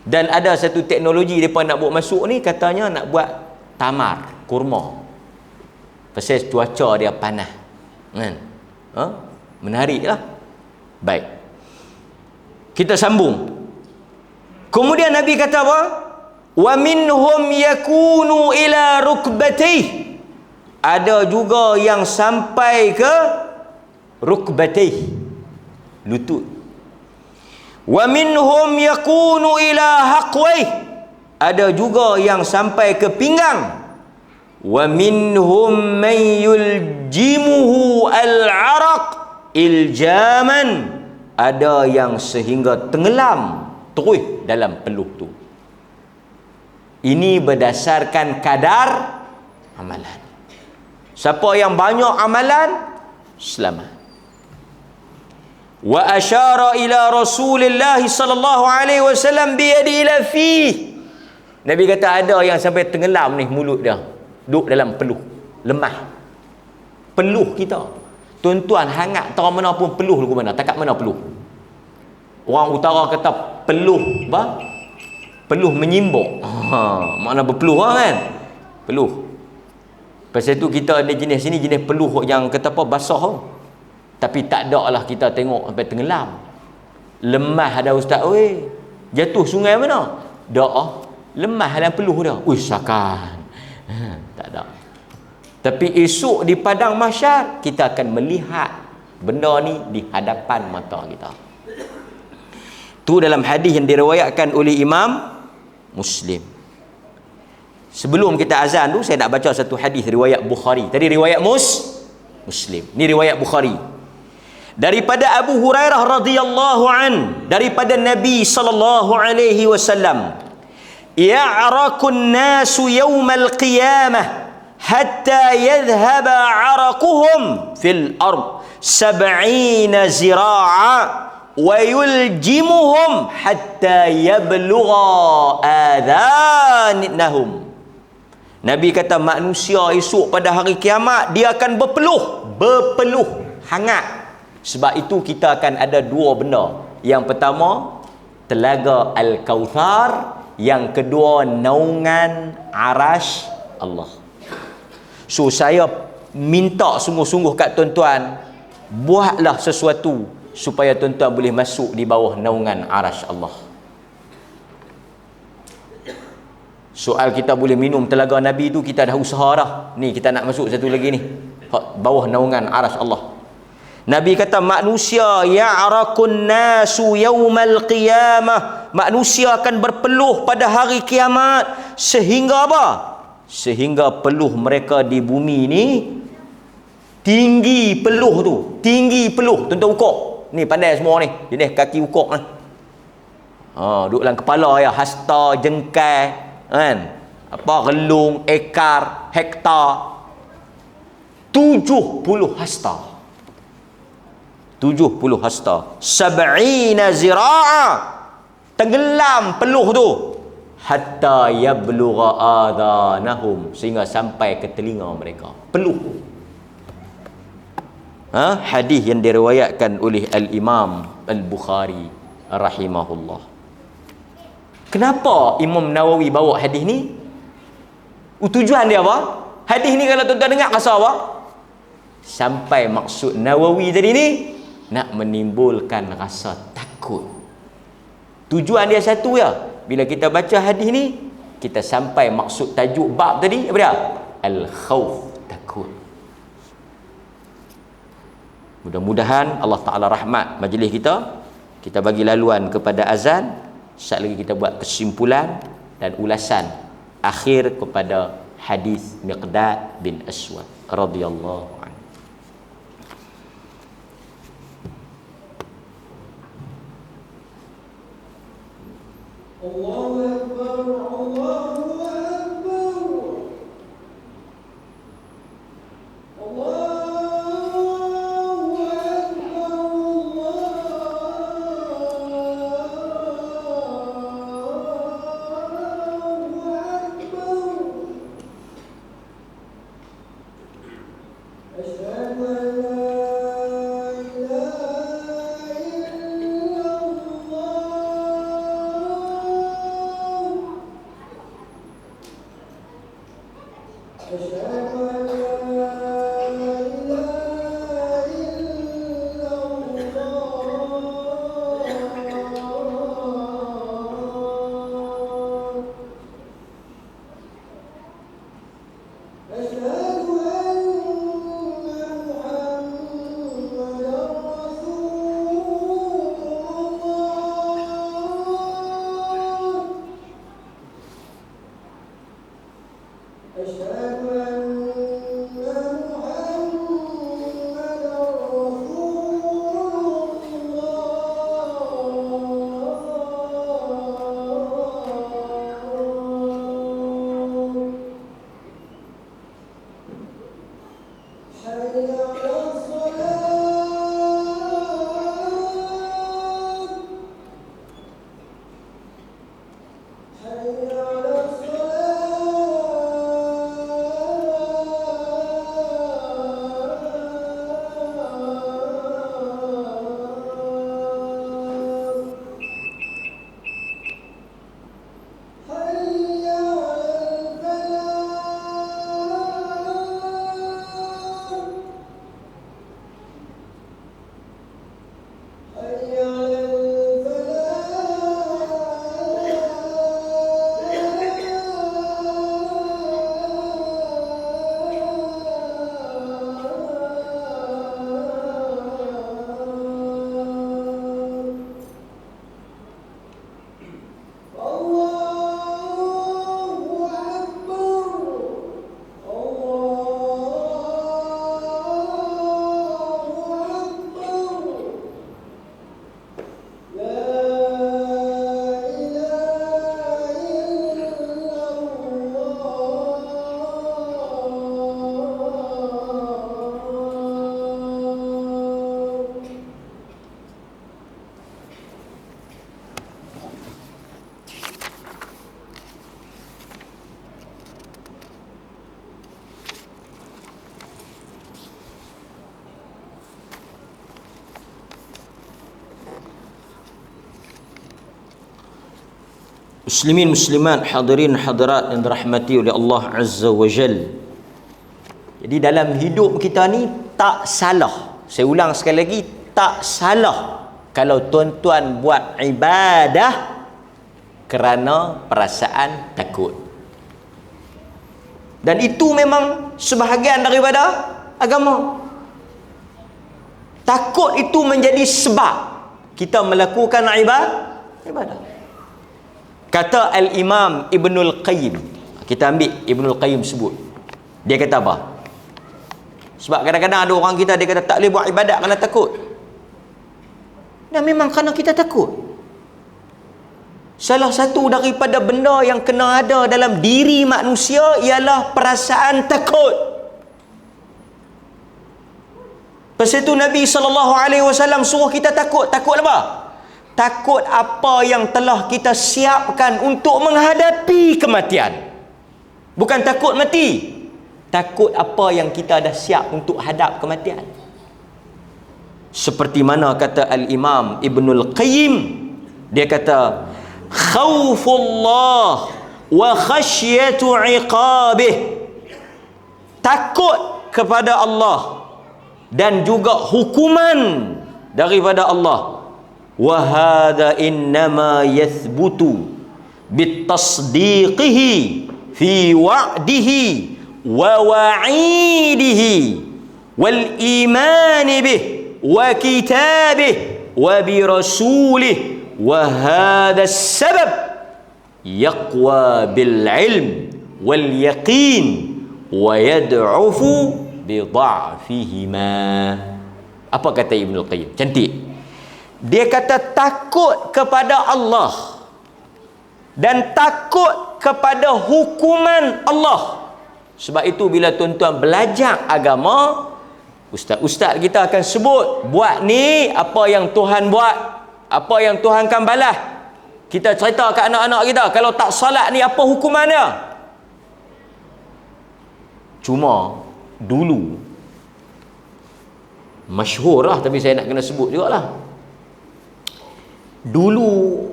Dan ada satu teknologi mereka nak buat masuk ni, katanya nak buat tamar, kurma. Pasal cuaca dia panas kan? Menarik lah. Baik, kita sambung. Kemudian Nabi kata apa? Wa minhum yakunu ila rukbatih. Ada juga yang sampai ke rukbatih, lutut. Wa minhum yakunu ila haqwaih. Ada juga yang sampai ke pinggang. Wa minhum man yuljimuhu al-araq iljaman. Ada yang sehingga tenggelam terus dalam peluh tu. Ini berdasarkan kadar amalan. Siapa yang banyak amalan, selamat. Wa asyara ila Rasulillah sallallahu alaihi wasallam bi yadi ila fi. Nabi kata ada yang sampai tenggelam ni mulut dia, duduk dalam peluh, lemah. Peluh kita. Tuan-tuan hangat tahu mana pun peluh lu mana, takat mana peluh. Orang utara kata peluh apa? Peluh menyimbok. Makna berpeluh kan? Peluh. Pasal tu kita ada jenis sini, jenis peluh yang kata apa, basah. Tapi tak ada lah kita tengok sampai tenggelam. Lemah ada ustaz, oi. Jatuh sungai mana? Dah. Lemah dalam peluh dia. Ui, sakan. Tak ada. Tapi esok di padang mahsyar kita akan melihat benda ni di hadapan mata kita. Tu dalam hadis yang diriwayatkan oleh Imam Muslim. Sebelum kita azan tu, saya nak baca satu hadis riwayat Bukhari. Tadi riwayat Muslim. Ni riwayat Bukhari. Daripada Abu Hurairah radhiyallahu an, daripada Nabi sallallahu alaihi wasallam, ya'raqun nasu yawmal qiyamah hatta yadhhaba 'araquhum fil ard 70 zira'a wa yuljimuhum hatta yablugha adhanahum. Nabi kata manusia esok pada hari kiamat dia akan berpeluh hangat. Sebab itu kita akan ada dua benda. Yang pertama, telaga Al-Kauthar. Yang kedua, naungan arasy Allah. So saya minta sungguh-sungguh kat tuan-tuan, buatlah sesuatu supaya tuan-tuan boleh masuk di bawah naungan arasy Allah. Soal kita boleh minum telaga Nabi tu, kita dah usaha dah. Ni kita nak masuk satu lagi ni, bawah naungan arasy Allah. Nabi kata manusia ya'raqun nasu yaumal qiyamah, manusia akan berpeluh pada hari kiamat sehingga apa? Sehingga peluh mereka di bumi ni tinggi peluh tu, tinggi peluh. Tuan-tuan ukur. Ni pandai semua ni. Jenis kaki ukur ni. Duduk dalam kepala ya, hasta, jengkai, kan? Apa, relung, ekar, hektar. 70 hasta. 70 hasta. 70 zira'a. Tenggelam peluh tu. Hatta yablugha adhanahum, sehingga sampai ke telinga mereka. Peluh. Hadis yang diriwayatkan oleh Al-Imam Al-Bukhari rahimahullah. Kenapa Imam Nawawi bawa hadis ni? Tujuan dia apa? Hadis ni kalau tuan-tuan dengar rasa apa? Sampai maksud Nawawi tadi ni nak menimbulkan rasa takut. Tujuan dia satu ya. Bila kita baca hadis ni, kita sampai maksud tajuk bab tadi apa dia? Al-khauf, takut. Mudah-mudahan Allah Ta'ala rahmat majlis kita. Kita bagi laluan kepada azan. Sekejap lagi kita buat kesimpulan dan ulasan akhir kepada hadis Miqdad bin Aswad radhiyallahu anhu. Allahu Akbar, Allahu Akbar. Allahu Akbar. Asyhadu an la Muslimin muslimat, hadirin hadirat yang dirahmati oleh Allah Azza wa Jal. Jadi dalam hidup kita ni tak salah, saya ulang sekali lagi, tak salah kalau tuan-tuan buat ibadah kerana perasaan takut. Dan itu memang sebahagian daripada agama. Takut itu menjadi sebab kita melakukan ibadah. Kata Al-Imam Ibnul Qayyim, kita ambil Ibnul Qayyim sebut, dia kata apa? Sebab kadang-kadang ada orang kita, dia kata tak boleh buat ibadat kerana takut. Dan memang kerana kita takut. Salah satu daripada benda yang kena ada dalam diri manusia ialah perasaan takut. Pasal itu Nabi SAW suruh kita takut. Takut apa? Takut apa yang telah kita siapkan untuk menghadapi kematian. Bukan takut mati. Takut apa yang kita dah siap untuk hadap kematian. Seperti mana kata Al-Imam Ibnul Qayyim, dia kata khaufullah wa khasyatu iqabih. Takut kepada Allah dan juga hukuman daripada Allah. Wa hadha innama yathbutu bitasdiqihi fi wa'dihi wa wa'idihi wal iman bih wa kitabih wa bi rasulih wa hadha as-sabab yaqwa bil ilm wal yaqin wa yad'ufu bi dha'fihima. Apa kata Ibnul Qayyim? Cantik. Dia kata takut kepada Allah dan takut kepada hukuman Allah. Sebab itu bila tuan-tuan belajar agama, ustaz-ustaz kita akan sebut, buat ni apa yang Tuhan buat, apa yang Tuhan akan balas. Kita cerita ke anak-anak kita, kalau tak salat ni apa hukumannya. Cuma dulu masyhur lah, tapi saya nak kena sebut jugalah. Dulu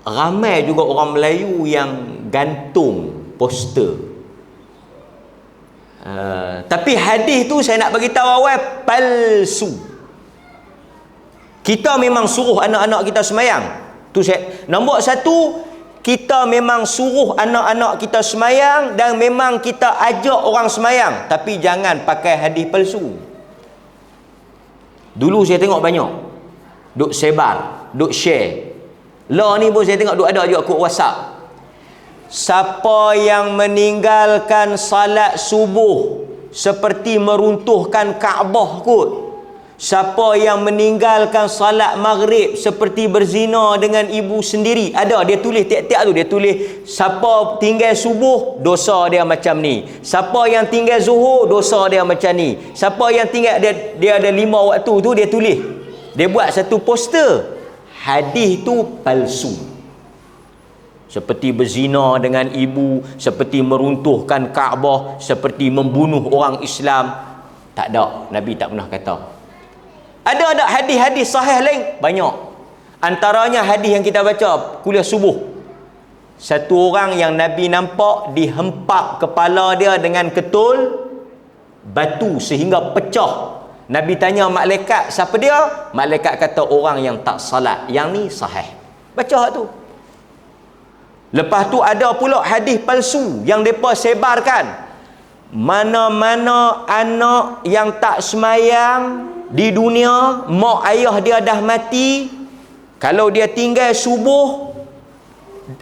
ramai juga orang Melayu yang gantung poster. Tapi hadis tu saya nak bagi tahu awal, palsu. Kita memang suruh anak-anak kita semayang. Tu saya nombor satu, kita memang suruh anak-anak kita semayang dan memang kita ajak orang semayang, tapi jangan pakai hadis palsu. Dulu saya tengok banyak duk sebar, duk share. Lah ni pun saya tengok duk ada juga kat WhatsApp. Siapa yang meninggalkan salat subuh seperti meruntuhkan Kaabah kot. Siapa yang meninggalkan salat maghrib seperti berzina dengan ibu sendiri. Ada, dia tulis tiap-tiap tu, dia tulis siapa tinggal subuh, dosa dia macam ni. Siapa yang tinggal zuhur, dosa dia macam ni. Siapa yang tinggal, dia ada 5 waktu tu, dia tulis. Dia buat satu poster. Hadis tu palsu. Seperti berzina dengan ibu, seperti meruntuhkan Kaabah, seperti membunuh orang Islam. Tak ada, Nabi tak pernah kata. Ada hadis-hadis sahih lain? Banyak. Antaranya hadis yang kita baca kuliah subuh. Satu orang yang Nabi nampak dihempap kepala dia dengan ketul batu sehingga pecah. Nabi tanya malaikat, siapa dia? Malaikat kata orang yang tak salat. Yang ni sahih. Baca tu. Lepas tu ada pula hadis palsu yang mereka sebarkan. Mana-mana anak yang tak semayang di dunia, mak ayah dia dah mati, kalau dia tinggal subuh,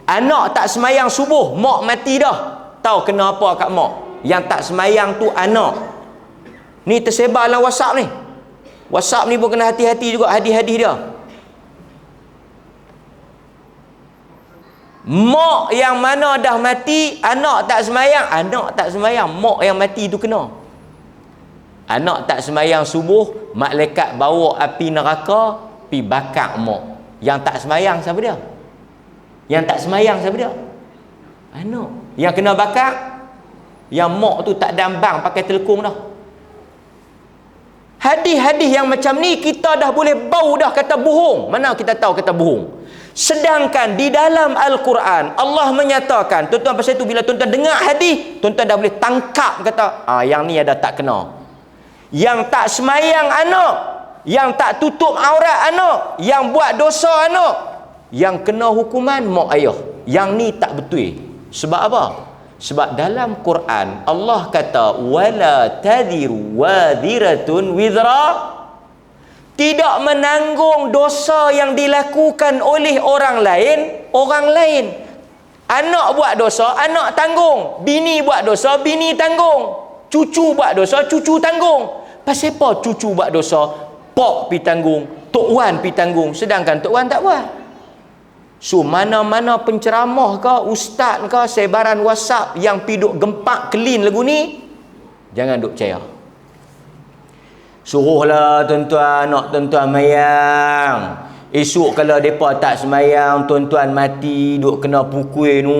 anak tak semayang subuh, mak mati dah. Tahu kena apa kat mak? Yang tak semayang tu anak. Ni tersebar dalam WhatsApp ni. WhatsApp ni pun kena hati-hati juga hadis-hadis dia. Mak yang mana dah mati, anak tak semayang. Anak tak semayang, mak yang mati tu kena. Anak tak semayang subuh, malaikat bawa api neraka pi bakar mak. Yang tak semayang siapa dia? Yang tak semayang siapa dia? Anak. Yang kena bakar, yang mak tu tak dambang pakai telekung dah. Hadis-hadis yang macam ni kita dah boleh bau dah kata bohong. Mana kita tahu kata bohong? Sedangkan di dalam Al-Quran Allah menyatakan, tuan-tuan pasal itu bila tuan-tuan dengar hadis, tuan-tuan dah boleh tangkap kata, yang ni ada tak kena. Yang tak semayang anak, yang tak tutup aurat anak, yang buat dosa anak, yang kena hukuman mak ayah. Yang ni tak betul. Sebab apa? Sebab dalam Quran Allah kata wala tadhiru wadhiratun wizra, tidak menanggung dosa yang dilakukan oleh orang lain. Anak buat dosa, anak tanggung. Bini buat dosa, bini tanggung. Cucu buat dosa, cucu tanggung. Pasal apa cucu buat dosa, pak pi tanggung, tok wan pi tanggung, sedangkan tok wan tak buat? So mana-mana penceramah ke, ustaz ke, sebaran WhatsApp yang pi duk gempak clean lagu ni, jangan duk percaya. Suruhlah tuan-tuan, nak tuan-tuan mayang. Esok kalau mereka tak semayang, tuan-tuan mati, duk kena pukul nu.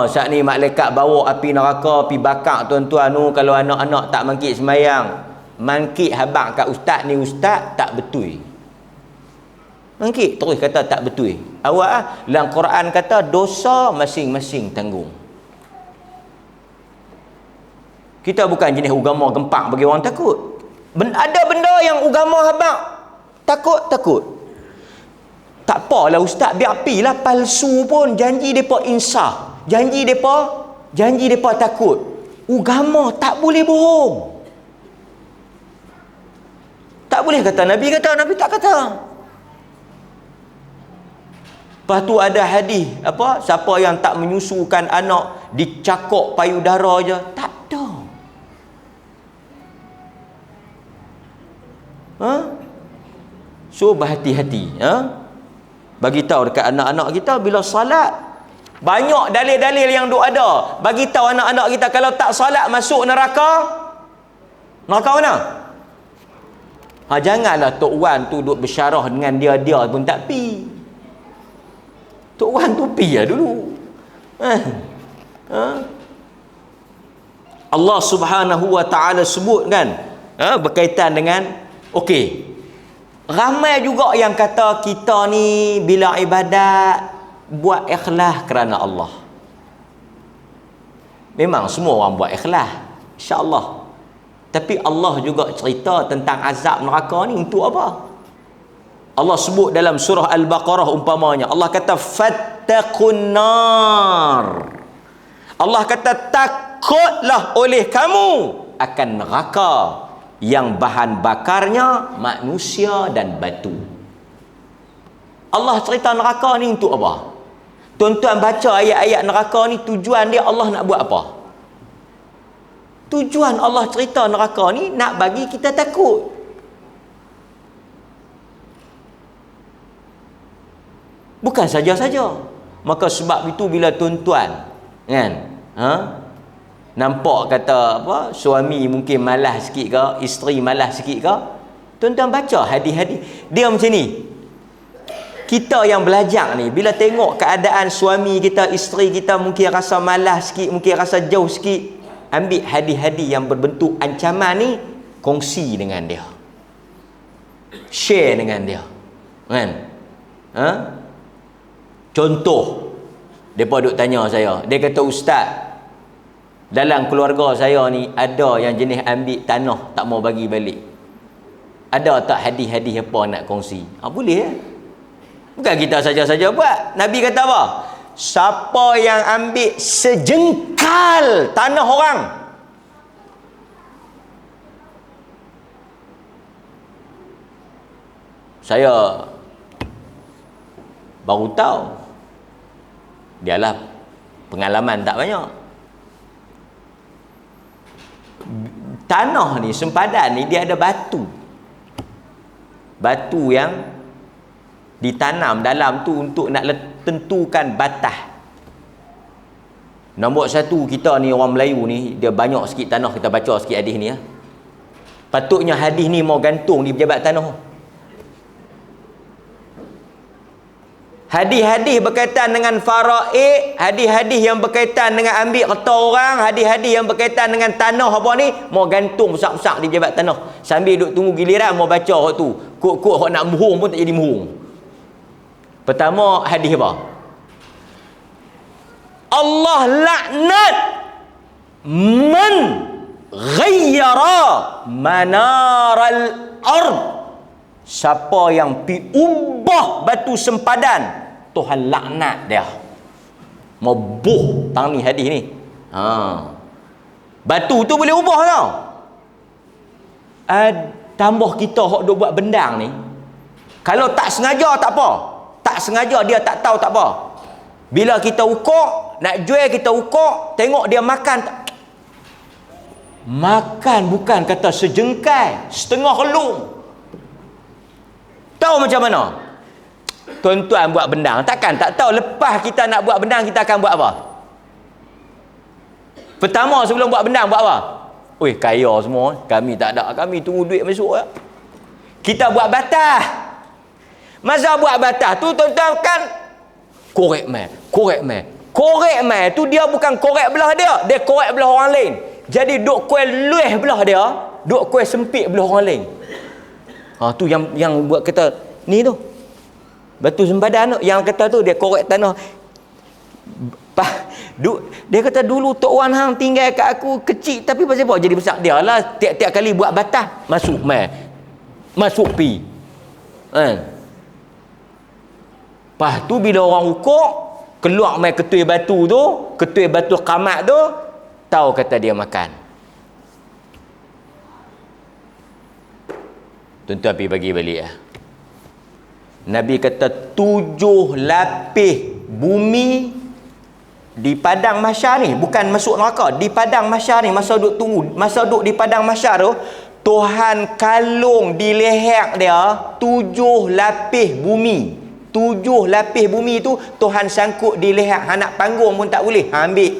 Saat ni malaikat bawa api neraka, pi bakar tuan-tuan nu kalau anak-anak tak mangkit semayang. Mangkit habaq kat ustaz ni, ustaz tak betul. Mangkit terus kata tak betul. Awak dalam Quran kata dosa masing-masing tanggung. Kita bukan jenis agama gempak bagi orang takut. Ada benda yang agama habaq takut. Tak apalah ustaz, biar apilah palsu pun, janji depa insaf, janji depa takut. Agama tak boleh bohong. Tak boleh kata Nabi tak kata. Lepas tu ada hadis apa, siapa yang tak menyusukan anak dicakok payudara je, tak ada. So berhati-hati, bagi tahu dekat anak-anak kita bila salat. Banyak dalil-dalil yang duk ada bagi tahu anak-anak kita kalau tak salat masuk neraka. Neraka mana? Janganlah Tok Wan tu duk bersyarah dengan dia pun tak pi. Tok Wan tu pi lah dulu. Allah Subhanahu wa taala sebut kan, berkaitan dengan ramai juga yang kata kita ni bila ibadat buat ikhlas kerana Allah. Memang semua orang buat ikhlas, insya-Allah. Tapi Allah juga cerita tentang azab neraka ni untuk apa? Allah sebut dalam surah Al-Baqarah umpamanya, Allah kata fattaqun nar. Allah kata takutlah oleh kamu akan neraka yang bahan bakarnya manusia dan batu. Allah cerita neraka ni untuk apa? Tuan-tuan baca ayat-ayat neraka ni, tujuan dia Allah nak buat apa? Tujuan Allah cerita neraka ni nak bagi kita takut. Bukan saja-saja. Maka sebab itu bila tuan-tuan kan, nampak kata apa, suami mungkin malas sikit ke, isteri malas sikit ke, tuan-tuan baca hadis-hadis. Dia macam ni. Kita yang belajar ni, bila tengok keadaan suami kita, isteri kita mungkin rasa malas sikit, mungkin rasa jauh sikit, ambil hadis-hadis yang berbentuk ancaman ni, kongsi dengan dia. Share dengan dia. Kan? Contoh, mereka duk tanya saya, dia kata ustaz, dalam keluarga saya ni ada yang jenis ambil tanah tak mau bagi balik. Ada tak hadis-hadis apa nak kongsi? Boleh ya? Bukan kita saja-saja buat. Nabi kata apa? Siapa yang ambil sejengkal tanah orang, saya baru tahu. Dialah pengalaman tak banyak. Tanah ni, sempadan ni, dia ada batu. Batu yang ditanam dalam tu untuk nak tentukan batas. Nombor satu, kita ni orang Melayu ni, dia banyak sikit tanah. Kita baca sikit hadis ni. Patutnya hadis ni mau gantung di pejabat tanah. Hadis-hadis berkaitan dengan faraid, hadis-hadis yang berkaitan dengan ambil harta orang, hadis-hadis yang berkaitan dengan tanah apa ni, mau gantung besar-besar di pejabat tanah. Sambil duk tunggu giliran mau baca hak tu. Kok-kok hak nak muhung pun tak jadi muhung. Pertama, hadis apa? Allah laknat man ghayyara manaral ard. Siapa yang pi ubah batu sempadan, Tuhan laknat dia. Mabuh tang ni hadis ni. Batu tu boleh ubah tau. Tambah kita hok duk buat bendang ni. Kalau tak sengaja tak apa. Tak sengaja dia tak tahu tak apa. Bila kita ukur, nak jual kita ukur, tengok dia makan tak? Makan bukan kata sejengkai, setengah relung. Tahu macam mana? Tuan-tuan buat bendang, takkan tak tahu lepas kita nak buat bendang kita akan buat apa? Pertama sebelum buat bendang buat apa? Oi, kaya semua, kami tak ada, kami tunggu duit masuk ya. Kita buat batas. Masa buat batas tu tuan-tuan kan korek mai tu dia bukan korek belah dia korek belah orang lain. Jadi duk kuil luih belah dia, duk kuil sempit belah orang lain. Tu yang buat kata ni tu. Batu sempadan tu yang kata tu dia korek tanah. Dia kata dulu Tok Wan hang tinggal kat aku kecil tapi pasal apa jadi besar? Dia lah tiap-tiap kali buat batas masuk mai. Masuk pi. Kan? Lepas tu bila orang ukur keluar mai ketui batu tu, ketui batu qamat tu, tahu kata dia makan. Tuan-tuan pergi bagi balik ya. Nabi kata 7 lapis bumi di padang mahsyar ni, bukan masuk neraka, di padang mahsyar ni, masa duk tunggu, masa duk di padang mahsyar tu, Tuhan kalung di leher dia 7 lapis bumi. 7 lapis bumi tu Tuhan sangkut di leher. Nak panggung pun tak boleh. Ambil.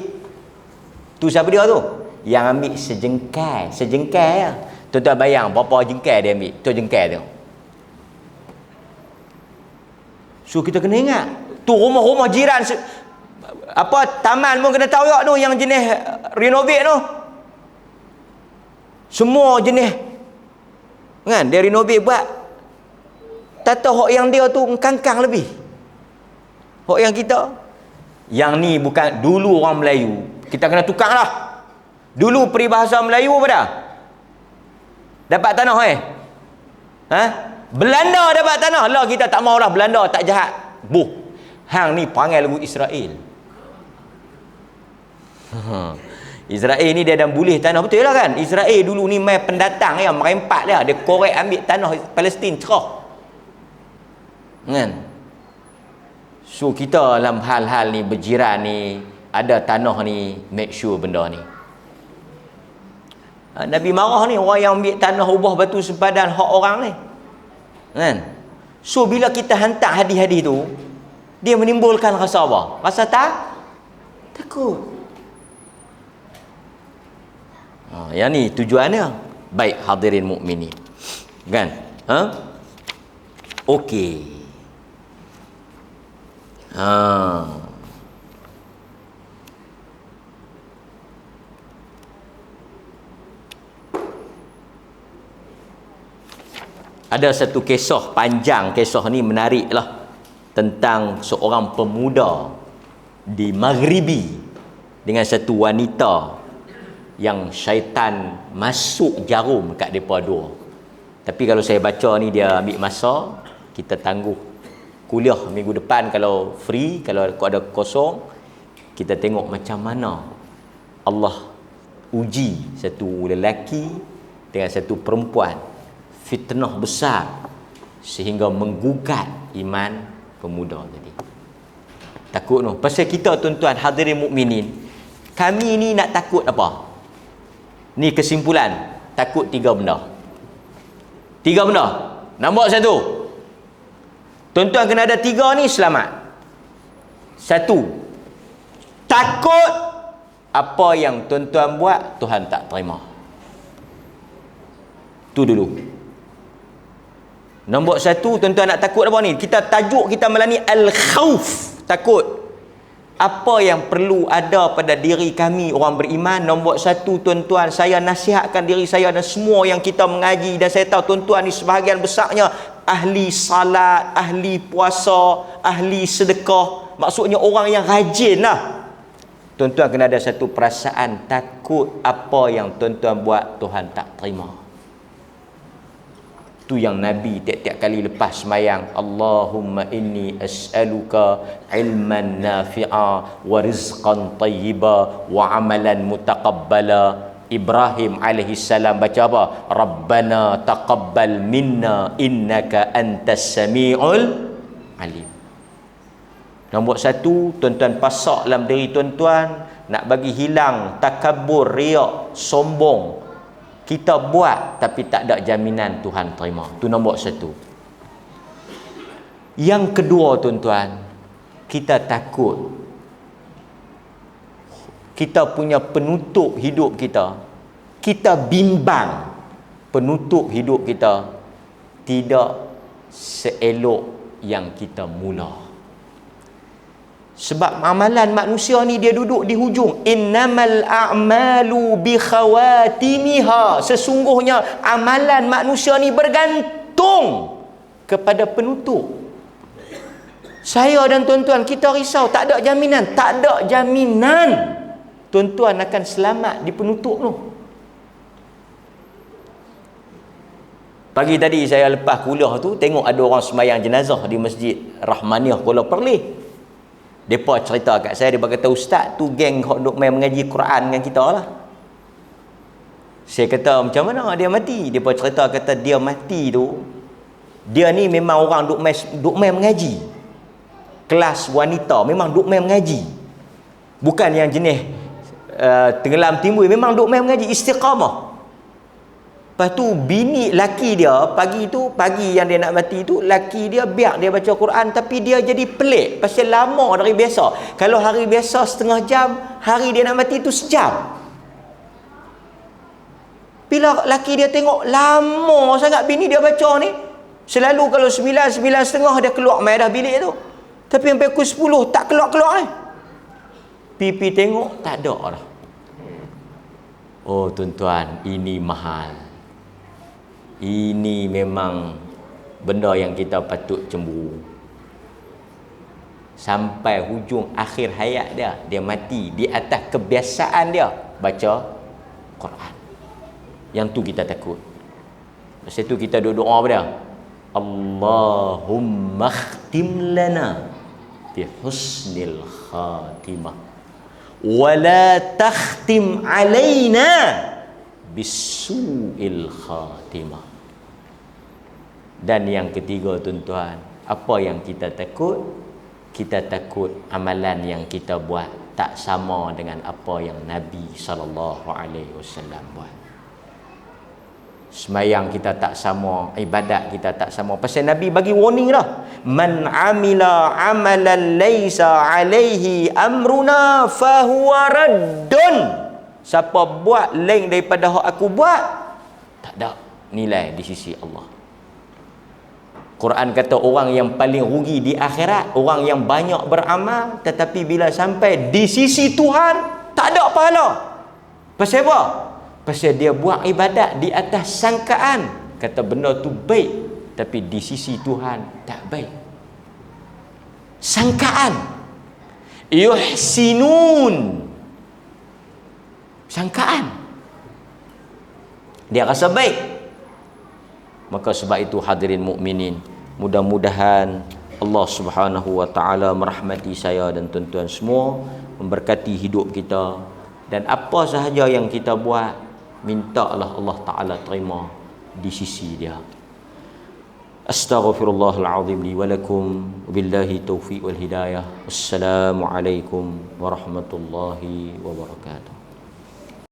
Tu siapa dia tu? Yang ambil sejengkai. Sejengkai ya. Tuan-tuan bayang berapa jengkai dia ambil. Tu jengkai tu. So kita kena ingat. Tu rumah-rumah jiran. Taman pun kena tahu tak tu. Yang jenis renovate tu. Semua jenis. Kan? Dia renovate buat. Tata hok yang dia tu kangkang lebih. Hok yang kita. Yang ni bukan dulu orang Melayu. Kita kena tukar lah. Dulu peribahasa Melayu apa dah? Dapat tanah Belanda dapat tanah. Lah kita tak mau lah. Belanda tak jahat. Hang ni panggil lagu Israel. Israel ni dia dah boleh tanah. Betul lah kan? Israel dulu ni main pendatang ya, merempat dia. Dia korek ambil tanah Palestin cerah. Kan? So kita dalam hal-hal ni berjiran ni ada tanah ni, make sure benda ni. Nabi marah ni orang yang ambil tanah ubah batu sempadan hak orang ni. Kan? So bila kita hantar hadis-hadis tu, dia menimbulkan rasa apa? Rasa takut. Yang ni tujuannya. Baik hadirin mukminin. Kan? Okey. Ada satu kisah panjang, kisah ni menarik lah, tentang seorang pemuda di Maghribi dengan satu wanita yang syaitan masuk jarum kat mereka dua. Tapi kalau saya baca ni dia ambil masa, kita tangguh kuliah minggu depan kalau free, kalau ada kosong, kita tengok macam mana Allah uji satu lelaki dengan satu perempuan, fitnah besar sehingga menggugat iman pemuda tadi. Takut tu. Pasal kita tuan-tuan hadirin mukminin, kami ni nak takut apa? Ni kesimpulan, takut 3 benda. 3 benda. Nombor 1. Tuan-tuan kena ada 3 ni selamat. 1. Takut apa yang tuan-tuan buat Tuhan tak terima. Tu dulu. Nombor 1, tuan-tuan nak takut apa ni? Kita tajuk kita malam ni al-khauf, takut. Apa yang perlu ada pada diri kami orang beriman? Nombor 1, tuan-tuan, saya nasihatkan diri saya dan semua yang kita mengaji, dan saya tahu tuan-tuan ni sebahagian besarnya ahli salat, ahli puasa, ahli sedekah. Maksudnya orang yang rajin lah. Tuan-tuan kena ada satu perasaan takut apa yang tuan-tuan buat Tuhan tak terima. Tu yang Nabi tiap-tiap kali lepas sembahyang, Allahumma inni as'aluka ilman nafi'a wa rizqan tayyiba wa amalan mutaqabbala. Ibrahim alaihi salam baca apa? Rabbana taqabbal minna innaka antas samiul alim. Nombor satu, tuan-tuan pasak dalam diri tuan-tuan nak bagi hilang takabur, riak, sombong. Kita buat tapi tak ada jaminan Tuhan terima. Tu nombor satu. Yang kedua tuan-tuan, kita takut kita punya penutup hidup kita. Kita bimbang penutup hidup kita tidak seelok yang kita mula. Sebab amalan manusia ni dia duduk di hujung. Innamal a'malu bi khawatimiha. Sesungguhnya amalan manusia ni bergantung kepada penutup. Saya dan tuan-tuan kita risau, tak ada jaminan, tak ada jaminan tuan-tuan akan selamat di penutup tu. Pagi tadi saya lepas kuliah tu tengok ada orang sembahyang jenazah di Masjid Rahmaniah Kuala Perlis. Depa cerita kat saya, dia kata ustaz tu geng hok duk main mengaji Quran dengan kita lah. Saya kata macam mana dia mati? Depa cerita kata dia mati tu, dia ni memang orang duk main mengaji. Kelas wanita memang duk main mengaji. Bukan yang jenis tenggelam timbul, memang duk main mengaji istiqamah. Lepas tu bini laki dia pagi yang dia nak mati tu, laki dia biar dia baca Quran tapi dia jadi pelik pasal lama dari biasa. Kalau hari biasa setengah jam, hari dia nak mati tu sejam. Bila laki dia tengok lama sangat bini dia baca ni, selalu kalau 9:30 dia keluar mai dah bilik tu. Tapi sampai pukul 10 tak keluar-keluar ni. Pipi tengok tak ada dah. Oh tuan-tuan, ini mahal. Ini memang benda yang kita patut cemburu. Sampai hujung akhir hayat dia mati di atas kebiasaan dia baca Quran. Yang tu kita takut. Masa tu kita doa apa dia? Allahumma khtim lana bi husnil khatimah wa la takhtim alaina bisu'il khatimah. Dan yang ketiga tuan-tuan, apa yang kita takut? Kita takut amalan yang kita buat tak sama dengan apa yang Nabi SAW buat. Semayang kita tak sama, ibadat kita tak sama. Pasal Nabi bagi warning dah. Man amila amalan laysa alaihi amruna fahuwa raddun. Siapa buat lain daripada hak aku buat, tak ada nilai di sisi Allah. Quran kata orang yang paling rugi di akhirat, orang yang banyak beramal tetapi bila sampai di sisi Tuhan tak ada pahala. Pasal apa? Pasal dia buat ibadat di atas sangkaan, kata benda tu baik tapi di sisi Tuhan tak baik. Sangkaan. Yuhsinun. Sangkaan. Dia rasa baik. Maka sebab itu hadirin mukminin, mudah-mudahan Allah Subhanahu wa taala merahmati saya dan tuan-tuan semua, memberkati hidup kita, dan apa sahaja yang kita buat mintalah Allah taala terima di sisi Dia. Astaghfirullahal azim li wa lakum, billahi taufiq wal hidayah. Wassalamu alaikum warahmatullahi wabarakatuh.